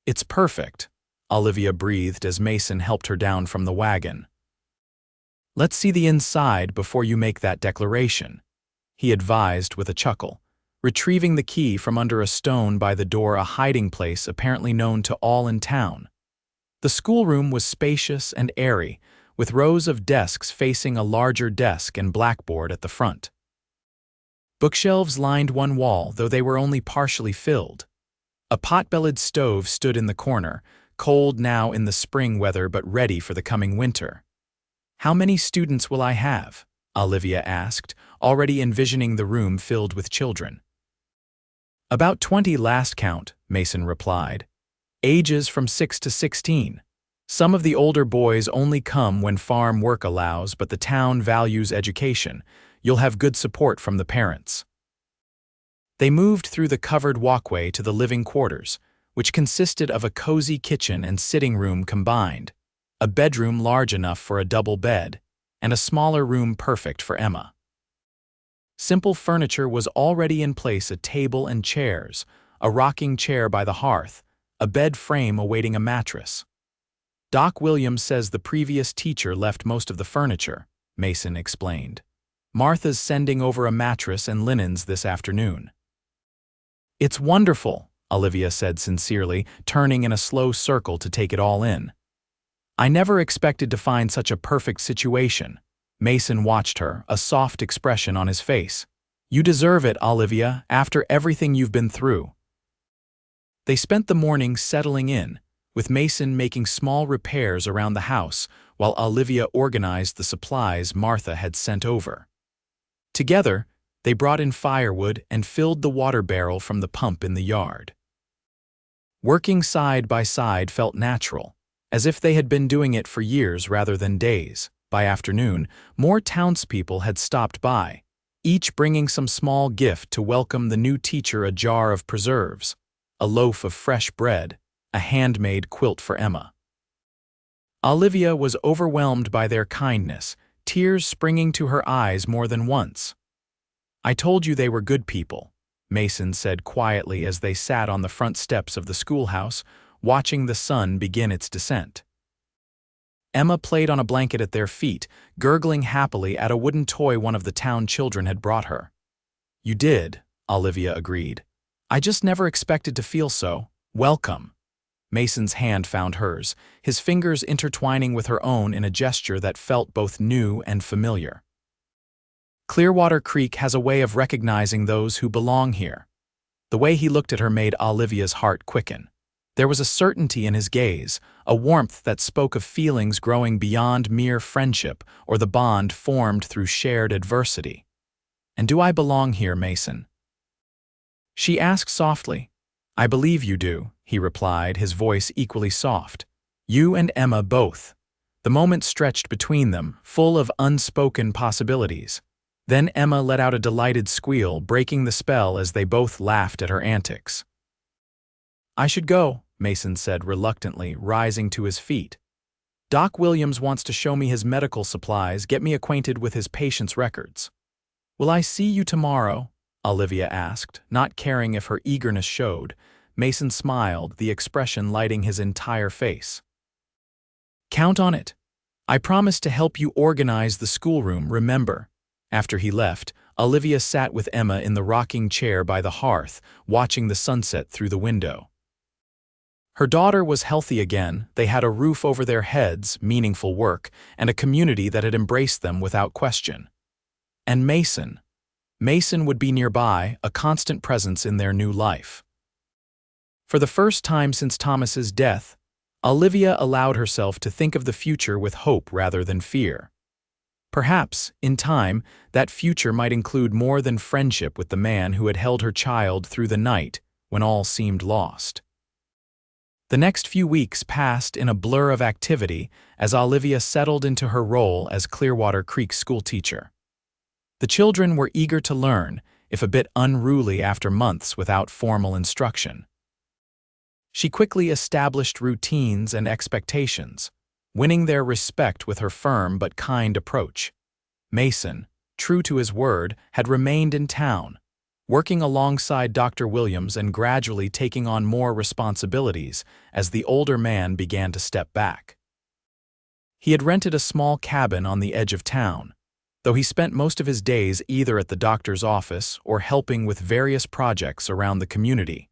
"It's perfect," Olivia breathed as Mason helped her down from the wagon. "Let's see the inside before you make that declaration," he advised with a chuckle, retrieving the key from under a stone by the door, a hiding place apparently known to all in town. The schoolroom was spacious and airy, with rows of desks facing a larger desk and blackboard at the front. Bookshelves lined one wall, though they were only partially filled. A pot-bellied stove stood in the corner, cold now in the spring weather but ready for the coming winter. "How many students will I have?" Olivia asked, already envisioning the room filled with children. "About 20 last count," Mason replied. "Ages from 6 to 16. Some of the older boys only come when farm work allows, but the town values education. You'll have good support from the parents." They moved through the covered walkway to the living quarters, which consisted of a cozy kitchen and sitting room combined, a bedroom large enough for a double bed, and a smaller room perfect for Emma. Simple furniture was already in place: a table and chairs, a rocking chair by the hearth, a bed frame awaiting a mattress. "Doc Williams says the previous teacher left most of the furniture," Mason explained. "Martha's sending over a mattress and linens this afternoon." "It's wonderful," Olivia said sincerely, turning in a slow circle to take it all in. "I never expected to find such a perfect situation." Mason watched her, a soft expression on his face. "You deserve it, Olivia, after everything you've been through." They spent the morning settling in, with Mason making small repairs around the house while Olivia organized the supplies Martha had sent over. Together, they brought in firewood and filled the water barrel from the pump in the yard. Working side by side felt natural, as if they had been doing it for years rather than days. By afternoon, more townspeople had stopped by, each bringing some small gift to welcome the new teacher: a jar of preserves, a loaf of fresh bread, a handmade quilt for Emma. Olivia was overwhelmed by their kindness, tears springing to her eyes more than once. "I told you they were good people," Mason said quietly as they sat on the front steps of the schoolhouse, watching the sun begin its descent. Emma played on a blanket at their feet, gurgling happily at a wooden toy one of the town children had brought her. "You did," Olivia agreed. "I just never expected to feel so welcome." Mason's hand found hers, his fingers intertwining with her own in a gesture that felt both new and familiar. "Clearwater Creek has a way of recognizing those who belong here." The way he looked at her made Olivia's heart quicken. There was a certainty in his gaze, a warmth that spoke of feelings growing beyond mere friendship or the bond formed through shared adversity. "And do I belong here, Mason?" she asked softly. "I believe you do," he replied, his voice equally soft. "You and Emma both." The moment stretched between them, full of unspoken possibilities. Then Emma let out a delighted squeal, breaking the spell as they both laughed at her antics. "I should go," Mason said reluctantly, rising to his feet. "Doc Williams wants to show me his medical supplies, get me acquainted with his patients' records." "Will I see you tomorrow?" Olivia asked, not caring if her eagerness showed. Mason smiled, the expression lighting his entire face. "Count on it. I promise to help you organize the schoolroom, remember." After he left, Olivia sat with Emma in the rocking chair by the hearth, watching the sunset through the window. Her daughter was healthy again, they had a roof over their heads, meaningful work, and a community that had embraced them without question. And Mason. Mason would be nearby, a constant presence in their new life. For the first time since Thomas's death, Olivia allowed herself to think of the future with hope rather than fear. Perhaps, in time, that future might include more than friendship with the man who had held her child through the night when all seemed lost. The next few weeks passed in a blur of activity as Olivia settled into her role as Clearwater Creek schoolteacher. The children were eager to learn, if a bit unruly after months without formal instruction. She quickly established routines and expectations, winning their respect with her firm but kind approach. Mason, true to his word, had remained in town, working alongside Dr. Williams and gradually taking on more responsibilities as the older man began to step back. He had rented a small cabin on the edge of town, though he spent most of his days either at the doctor's office or helping with various projects around the community.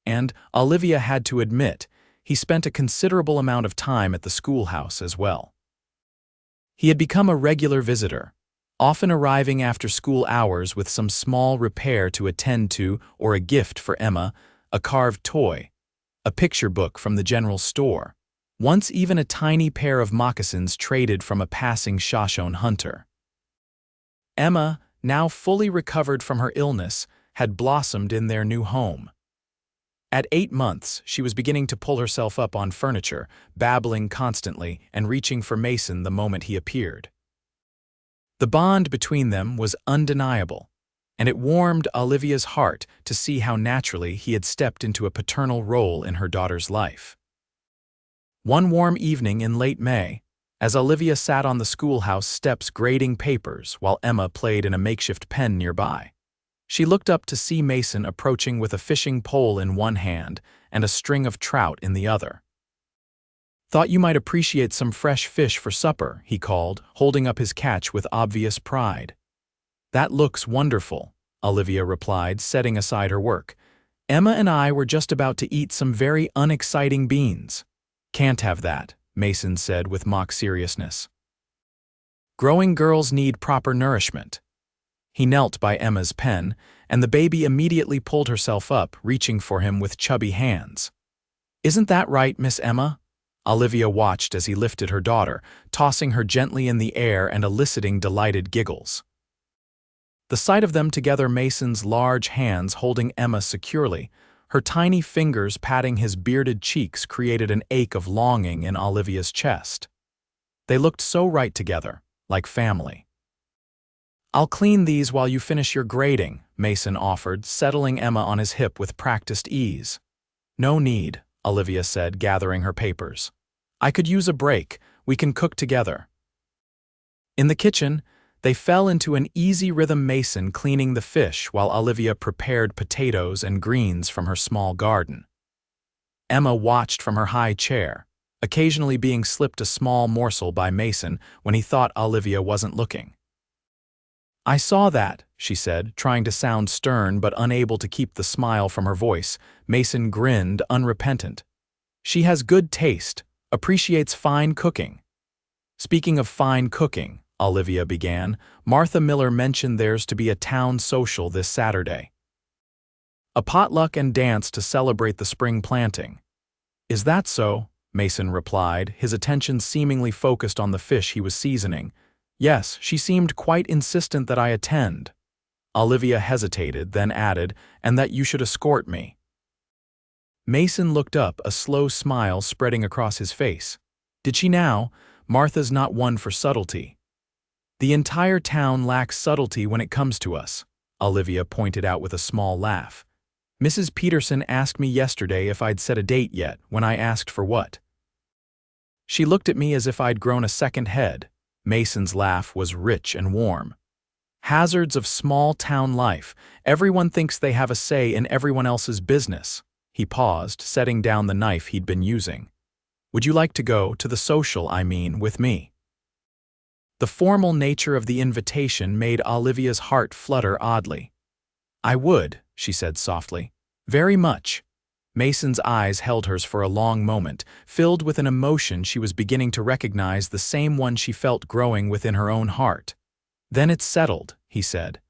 And, Olivia had to admit, he spent a considerable amount of time at the schoolhouse as well. He had become a regular visitor, often arriving after school hours with some small repair to attend to or a gift for Emma, a carved toy, a picture book from the general store, once even a tiny pair of moccasins traded from a passing Shoshone hunter. Emma, now fully recovered from her illness, had blossomed in their new home. At 8 months, she was beginning to pull herself up on furniture, babbling constantly and reaching for Mason the moment he appeared. The bond between them was undeniable, and it warmed Olivia's heart to see how naturally he had stepped into a paternal role in her daughter's life. One warm evening in late May, as Olivia sat on the schoolhouse steps grading papers while Emma played in a makeshift pen nearby, she looked up to see Mason approaching with a fishing pole in one hand and a string of trout in the other. "Thought you might appreciate some fresh fish for supper," he called, holding up his catch with obvious pride. "That looks wonderful," Olivia replied, setting aside her work. "Emma and I were just about to eat some very unexciting beans." "Can't have that," Mason said with mock seriousness. "Growing girls need proper nourishment." He knelt by Emma's pen, and the baby immediately pulled herself up, reaching for him with chubby hands. "Isn't that right, Miss Emma?" Olivia watched as he lifted her daughter, tossing her gently in the air and eliciting delighted giggles. The sight of them together, Mason's large hands holding Emma securely, her tiny fingers patting his bearded cheeks, created an ache of longing in Olivia's chest. They looked so right together, like family. "I'll clean these while you finish your grading," Mason offered, settling Emma on his hip with practiced ease. "No need," Olivia said, gathering her papers. "I could use a break. We can cook together." In the kitchen, they fell into an easy rhythm, Mason cleaning the fish while Olivia prepared potatoes and greens from her small garden. Emma watched from her high chair, occasionally being slipped a small morsel by Mason when he thought Olivia wasn't looking. "I saw that," she said, trying to sound stern but unable to keep the smile from her voice. Mason grinned, unrepentant. "She has good taste, appreciates fine cooking." "Speaking of fine cooking," Olivia began, "Martha Miller mentioned there's to be a town social this Saturday. A potluck and dance to celebrate the spring planting." "Is that so?" Mason replied, his attention seemingly focused on the fish he was seasoning. "Yes, she seemed quite insistent that I attend." Olivia hesitated, then added, "and that you should escort me." Mason looked up, a slow smile spreading across his face. "Did she now? Martha's not one for subtlety." "The entire town lacks subtlety when it comes to us," Olivia pointed out with a small laugh. "Mrs. Peterson asked me yesterday if I'd set a date yet, when I asked for what. She looked at me as if I'd grown a second head." Mason's laugh was rich and warm. "Hazards of small-town life. Everyone thinks they have a say in everyone else's business." He paused, setting down the knife he'd been using. "Would you like to go to the social, with me?" The formal nature of the invitation made Olivia's heart flutter oddly. "I would," she said softly. "Very much." Mason's eyes held hers for a long moment, filled with an emotion she was beginning to recognize, the same one she felt growing within her own heart. "Then it's settled," he said.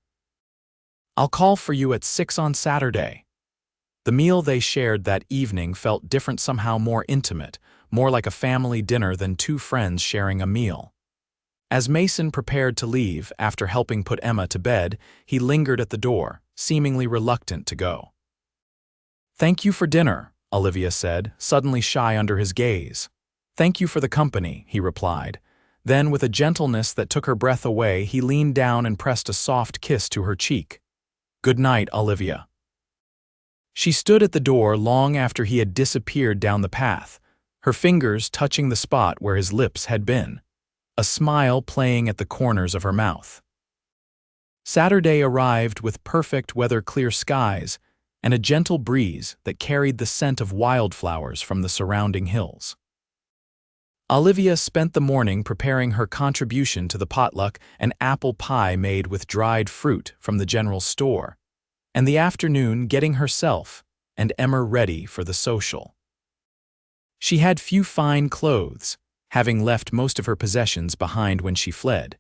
"I'll call for you at 6 on Saturday." The meal they shared that evening felt different, somehow more intimate, more like a family dinner than two friends sharing a meal. As Mason prepared to leave, after helping put Emma to bed, he lingered at the door, seemingly reluctant to go. "Thank you for dinner," Olivia said, suddenly shy under his gaze. "Thank you for the company," he replied. Then, with a gentleness that took her breath away, he leaned down and pressed a soft kiss to her cheek. "Good night, Olivia." She stood at the door long after he had disappeared down the path, her fingers touching the spot where his lips had been, a smile playing at the corners of her mouth. Saturday arrived with perfect weather-clear skies and a gentle breeze that carried the scent of wildflowers from the surrounding hills. Olivia spent the morning preparing her contribution to the potluck, an apple pie made with dried fruit from the general store, and the afternoon getting herself and Emma ready for the social. She had few fine clothes, having left most of her possessions behind when she fled,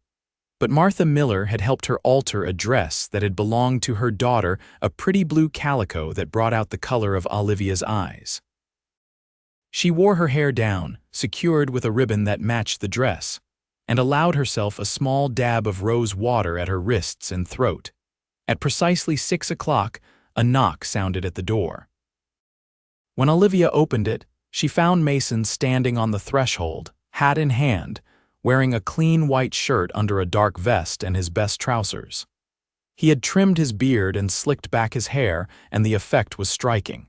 but Martha Miller had helped her alter a dress that had belonged to her daughter, a pretty blue calico that brought out the color of Olivia's eyes. She wore her hair down, secured with a ribbon that matched the dress, and allowed herself a small dab of rose water at her wrists and throat. At precisely 6 o'clock, a knock sounded at the door. When Olivia opened it, she found Mason standing on the threshold, hat in hand, wearing a clean white shirt under a dark vest and his best trousers. He had trimmed his beard and slicked back his hair, and the effect was striking.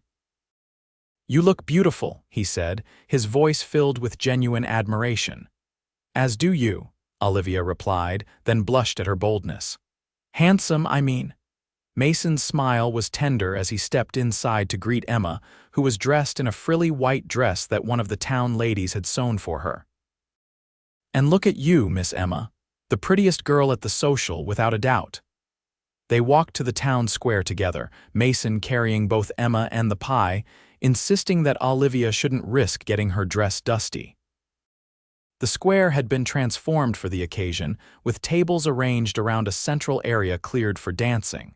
"You look beautiful," he said, his voice filled with genuine admiration. "As do you," Olivia replied, then blushed at her boldness. "Handsome, I mean." Mason's smile was tender as he stepped inside to greet Emma, who was dressed in a frilly white dress that one of the town ladies had sewn for her. "And look at you, Miss Emma, the prettiest girl at the social, without a doubt." They walked to the town square together, Mason carrying both Emma and the pie, insisting that Olivia shouldn't risk getting her dress dusty. The square had been transformed for the occasion, with tables arranged around a central area cleared for dancing.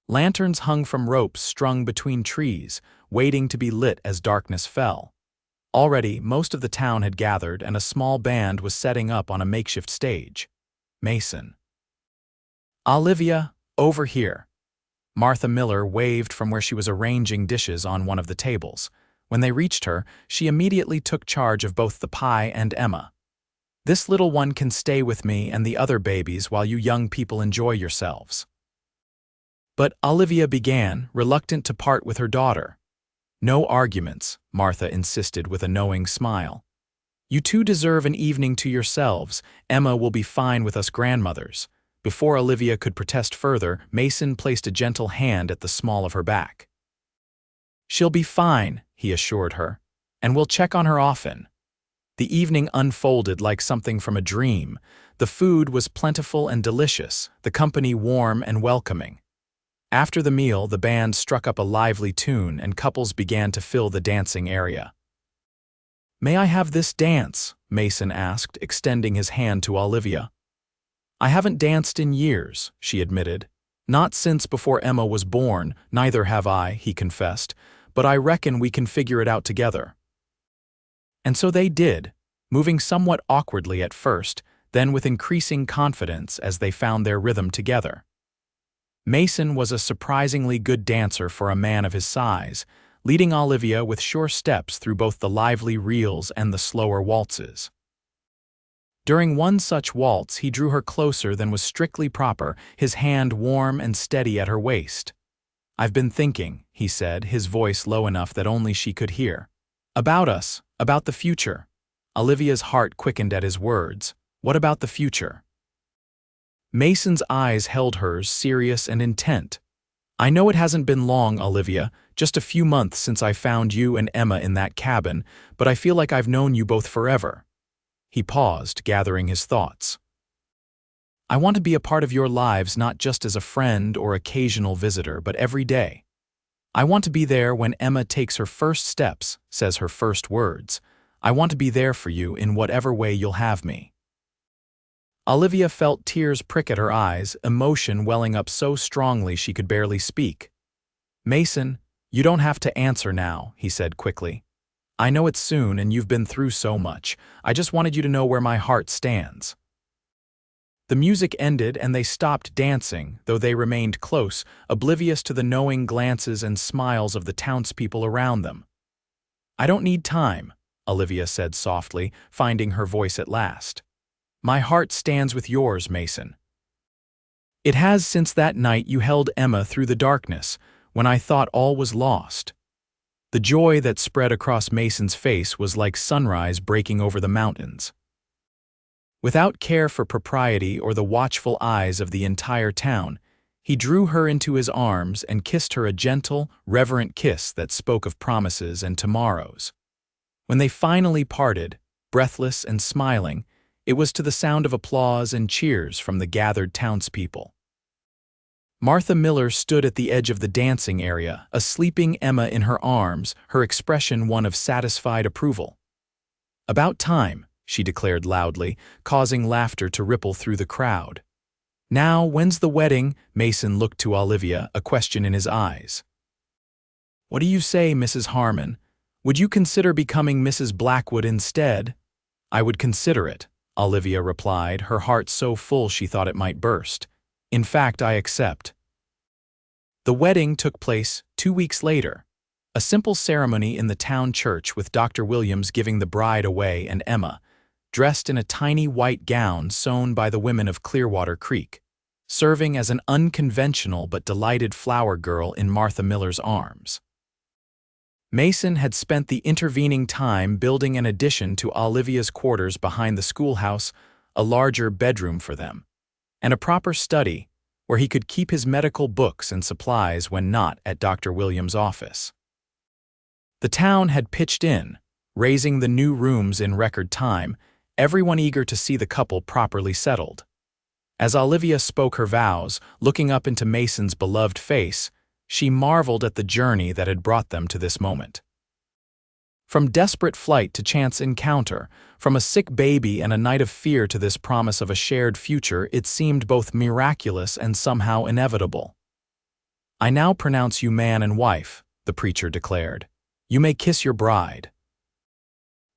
Lanterns hung from ropes strung between trees, waiting to be lit as darkness fell. Already, most of the town had gathered, and a small band was setting up on a makeshift stage. Mason. "Olivia, over here." Martha Miller waved from where she was arranging dishes on one of the tables. When they reached her, she immediately took charge of both the pie and Emma. "This little one can stay with me and the other babies while you young people enjoy yourselves." But Olivia began, reluctant to part with her daughter. "No arguments," Martha insisted with a knowing smile. "You two deserve an evening to yourselves. Emma will be fine with us grandmothers." Before Olivia could protest further, Mason placed a gentle hand at the small of her back. "She'll be fine," he assured her, "and we'll check on her often." The evening unfolded like something from a dream. The food was plentiful and delicious, the company warm and welcoming. After the meal, the band struck up a lively tune and couples began to fill the dancing area. "May I have this dance?" Mason asked, extending his hand to Olivia. "I haven't danced in years," she admitted. "Not since before Emma was born, neither have I," he confessed, "but I reckon we can figure it out together." And so they did, moving somewhat awkwardly at first, then with increasing confidence as they found their rhythm together. Mason was a surprisingly good dancer for a man of his size, leading Olivia with sure steps through both the lively reels and the slower waltzes. During one such waltz, he drew her closer than was strictly proper, his hand warm and steady at her waist. "I've been thinking," he said, his voice low enough that only she could hear. "About us, about the future." Olivia's heart quickened at his words. "What about the future?" Mason's eyes held hers, serious and intent. "I know it hasn't been long, Olivia, just a few months since I found you and Emma in that cabin, but I feel like I've known you both forever." He paused, gathering his thoughts. "I want to be a part of your lives not just as a friend or occasional visitor, but every day. I want to be there when Emma takes her first steps, says her first words. I want to be there for you in whatever way you'll have me." Olivia felt tears prick at her eyes, emotion welling up so strongly she could barely speak. "Mason, you don't have to answer now," he said quickly. "I know it's soon and you've been through so much. I just wanted you to know where my heart stands." The music ended and they stopped dancing, though they remained close, oblivious to the knowing glances and smiles of the townspeople around them. I don't need time, Olivia said softly, finding her voice at last. My heart stands with yours, Mason. It has since that night you held Emma through the darkness, when I thought all was lost. The joy that spread across Mason's face was like sunrise breaking over the mountains. Without care for propriety or the watchful eyes of the entire town, he drew her into his arms and kissed her a gentle, reverent kiss that spoke of promises and tomorrows. When they finally parted, breathless and smiling, it was to the sound of applause and cheers from the gathered townspeople. Martha Miller stood at the edge of the dancing area, a sleeping Emma in her arms, her expression one of satisfied approval. About time, she declared loudly, causing laughter to ripple through the crowd. Now, when's the wedding? Mason looked to Olivia, a question in his eyes. What do you say, Mrs. Harmon? Would you consider becoming Mrs. Blackwood instead? I would consider it, Olivia replied, her heart so full she thought it might burst. In fact, I accept. The wedding took place 2 weeks later, a simple ceremony in the town church with Dr. Williams giving the bride away and Emma, dressed in a tiny white gown sewn by the women of Clearwater Creek, serving as an unconventional but delighted flower girl in Martha Miller's arms. Mason had spent the intervening time building an addition to Olivia's quarters behind the schoolhouse, a larger bedroom for them, and a proper study where he could keep his medical books and supplies when not at Dr. Williams' office. The town had pitched in, raising the new rooms in record time, everyone eager to see the couple properly settled. As Olivia spoke her vows, looking up into Mason's beloved face, she marveled at the journey that had brought them to this moment. From desperate flight to chance encounter, from a sick baby and a night of fear to this promise of a shared future, it seemed both miraculous and somehow inevitable. I now pronounce you man and wife, the preacher declared. You may kiss your bride.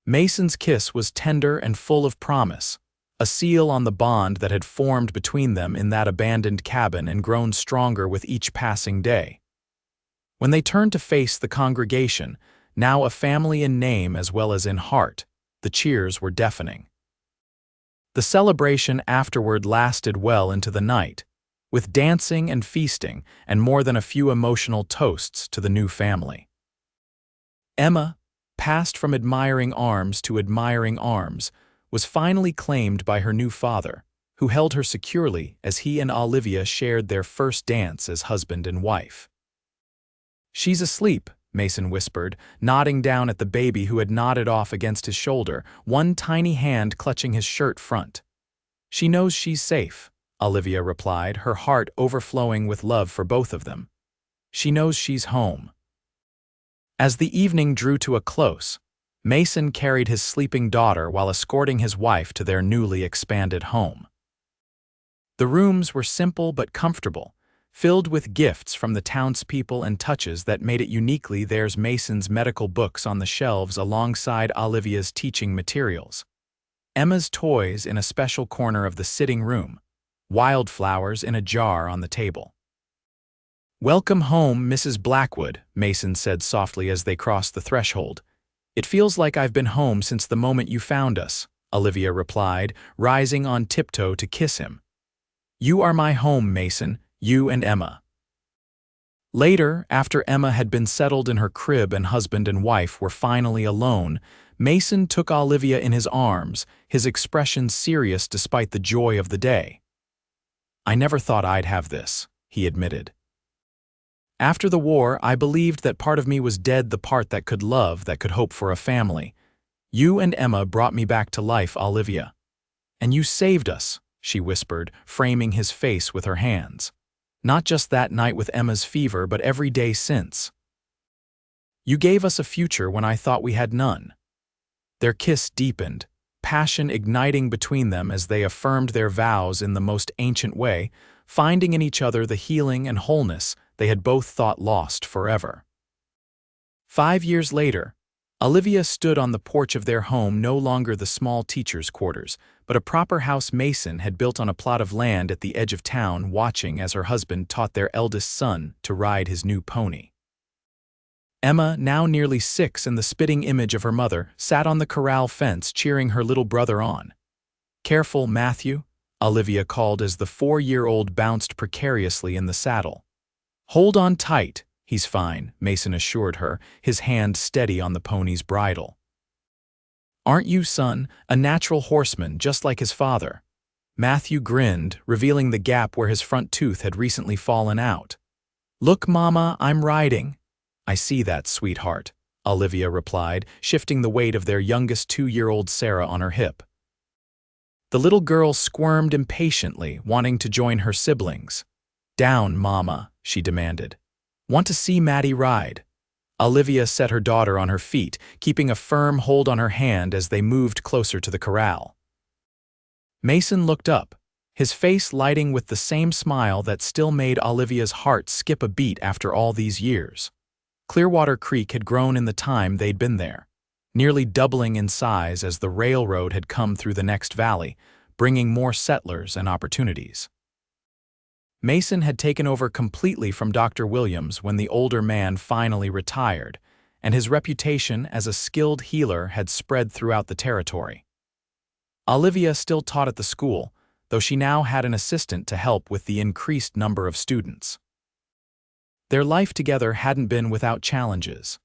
Mason's kiss was tender and full of promise, a seal on the bond that had formed between them in that abandoned cabin and grown stronger with each passing day. When they turned to face the congregation, now a family in name as well as in heart, the cheers were deafening. The celebration afterward lasted well into the night, with dancing and feasting and more than a few emotional toasts to the new family. Emma, passed from admiring arms to admiring arms, was finally claimed by her new father, who held her securely as he and Olivia shared their first dance as husband and wife. She's asleep, Mason whispered, nodding down at the baby who had nodded off against his shoulder, one tiny hand clutching his shirt front. She knows she's safe, Olivia replied, her heart overflowing with love for both of them. She knows she's home. As the evening drew to a close, Mason carried his sleeping daughter while escorting his wife to their newly expanded home. The rooms were simple but comfortable, filled with gifts from the townspeople and touches that made it uniquely theirs. Mason's medical books on the shelves alongside Olivia's teaching materials. Emma's toys in a special corner of the sitting room, wildflowers in a jar on the table. Welcome home, Mrs. Blackwood, Mason said softly as they crossed the threshold. It feels like I've been home since the moment you found us, Olivia replied, rising on tiptoe to kiss him. You are my home, Mason, you and Emma. Later, after Emma had been settled in her crib and husband and wife were finally alone, Mason took Olivia in his arms, his expression serious despite the joy of the day. I never thought I'd have this, he admitted. After the war, I believed that part of me was dead, the part that could love, that could hope for a family. You and Emma brought me back to life, Olivia. And you saved us, she whispered, framing his face with her hands. Not just that night with Emma's fever, but every day since. You gave us a future when I thought we had none. Their kiss deepened, passion igniting between them as they affirmed their vows in the most ancient way, finding in each other the healing and wholeness they had both thought lost forever. 5 years later, Olivia stood on the porch of their home, no longer the small teacher's quarters, but a proper house Mason had built on a plot of land at the edge of town, watching as her husband taught their eldest son to ride his new pony. Emma, now nearly 6 and the spitting image of her mother, sat on the corral fence cheering her little brother on. "Careful, Matthew," Olivia called as the 4-year-old bounced precariously in the saddle. "Hold on tight, he's fine," Mason assured her, his hand steady on the pony's bridle. "Aren't you, son, a natural horseman just like his father?" Matthew grinned, revealing the gap where his front tooth had recently fallen out. "Look, Mama, I'm riding." "I see that, sweetheart," Olivia replied, shifting the weight of their youngest 2-year-old Sarah on her hip. The little girl squirmed impatiently, wanting to join her siblings. "Down, Mama," she demanded. "Want to see Maddie ride?" Olivia set her daughter on her feet, keeping a firm hold on her hand as they moved closer to the corral. Mason looked up, his face lighting with the same smile that still made Olivia's heart skip a beat after all these years. Clearwater Creek had grown in the time they'd been there, nearly doubling in size as the railroad had come through the next valley, bringing more settlers and opportunities. Mason had taken over completely from Dr. Williams when the older man finally retired, and his reputation as a skilled healer had spread throughout the territory. Olivia still taught at the school, though she now had an assistant to help with the increased number of students. Their life together hadn't been without challenges.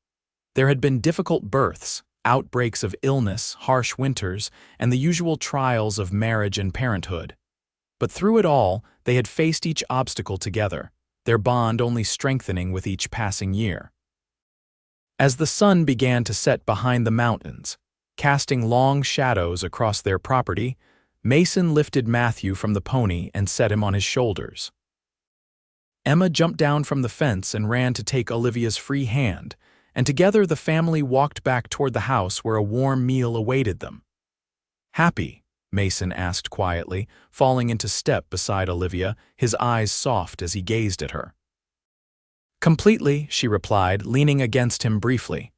There had been difficult births, outbreaks of illness, harsh winters, and the usual trials of marriage and parenthood. But through it all, they had faced each obstacle together, their bond only strengthening with each passing year. As the sun began to set behind the mountains, casting long shadows across their property, Mason lifted Matthew from the pony and set him on his shoulders. Emma jumped down from the fence and ran to take Olivia's free hand, and together the family walked back toward the house where a warm meal awaited them. "Happy?" Mason asked quietly, falling into step beside Olivia, his eyes soft as he gazed at her. "Completely," she replied, leaning against him briefly.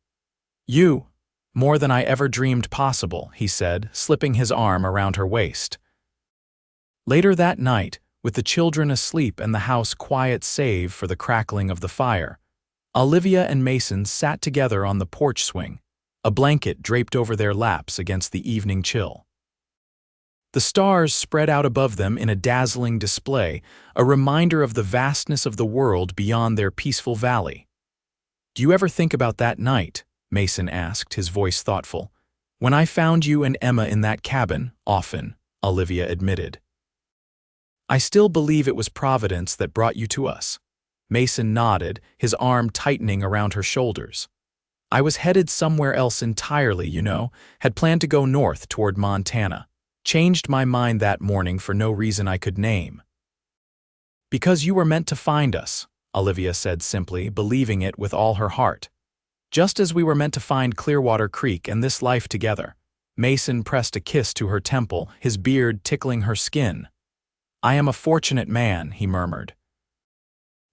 "You? More than I ever dreamed possible," he said, slipping his arm around her waist. Later that night, with the children asleep and the house quiet save for the crackling of the fire, Olivia and Mason sat together on the porch swing, a blanket draped over their laps against the evening chill. The stars spread out above them in a dazzling display, a reminder of the vastness of the world beyond their peaceful valley. "Do you ever think about that night?" Mason asked, his voice thoughtful. "When I found you and Emma in that cabin, often," Olivia admitted. "I still believe it was Providence that brought you to us." Mason nodded, his arm tightening around her shoulders. "I was headed somewhere else entirely, had planned to go north toward Montana. Changed my mind that morning for no reason I could name." "Because you were meant to find us," Olivia said simply, believing it with all her heart. "Just as we were meant to find Clearwater Creek and this life together." Mason pressed a kiss to her temple, his beard tickling her skin. "I am a fortunate man," he murmured.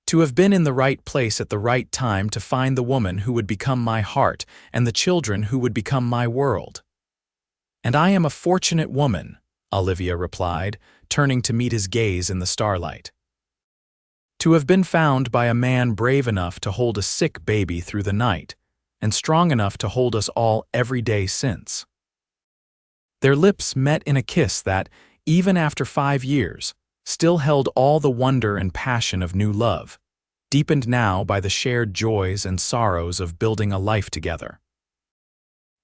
"To have been in the right place at the right time to find the woman who would become my heart and the children who would become my world." "And I am a fortunate woman," Olivia replied, turning to meet his gaze in the starlight. "To have been found by a man brave enough to hold a sick baby through the night, and strong enough to hold us all every day since." Their lips met in a kiss that, even after 5 years, still held all the wonder and passion of new love, deepened now by the shared joys and sorrows of building a life together.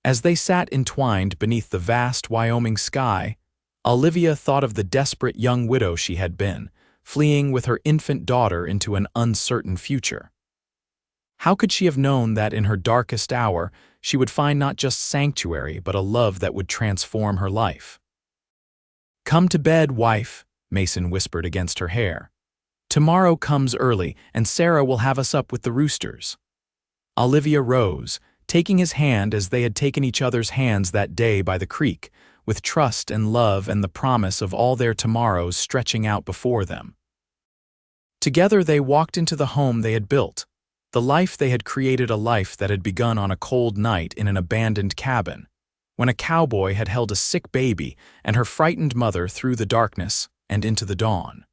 As they sat entwined beneath the vast Wyoming sky, Olivia thought of the desperate young widow she had been, fleeing with her infant daughter into an uncertain future. How could she have known that in her darkest hour she would find not just sanctuary but a love that would transform her life? "Come to bed, wife," Mason whispered against her hair. "Tomorrow comes early, and Sarah will have us up with the roosters." Olivia rose, taking his hand as they had taken each other's hands that day by the creek, with trust and love and the promise of all their tomorrows stretching out before them. Together they walked into the home they had built, the life they had created, a life that had begun on a cold night in an abandoned cabin, when a cowboy had held a sick baby and her frightened mother through the darkness and into the dawn.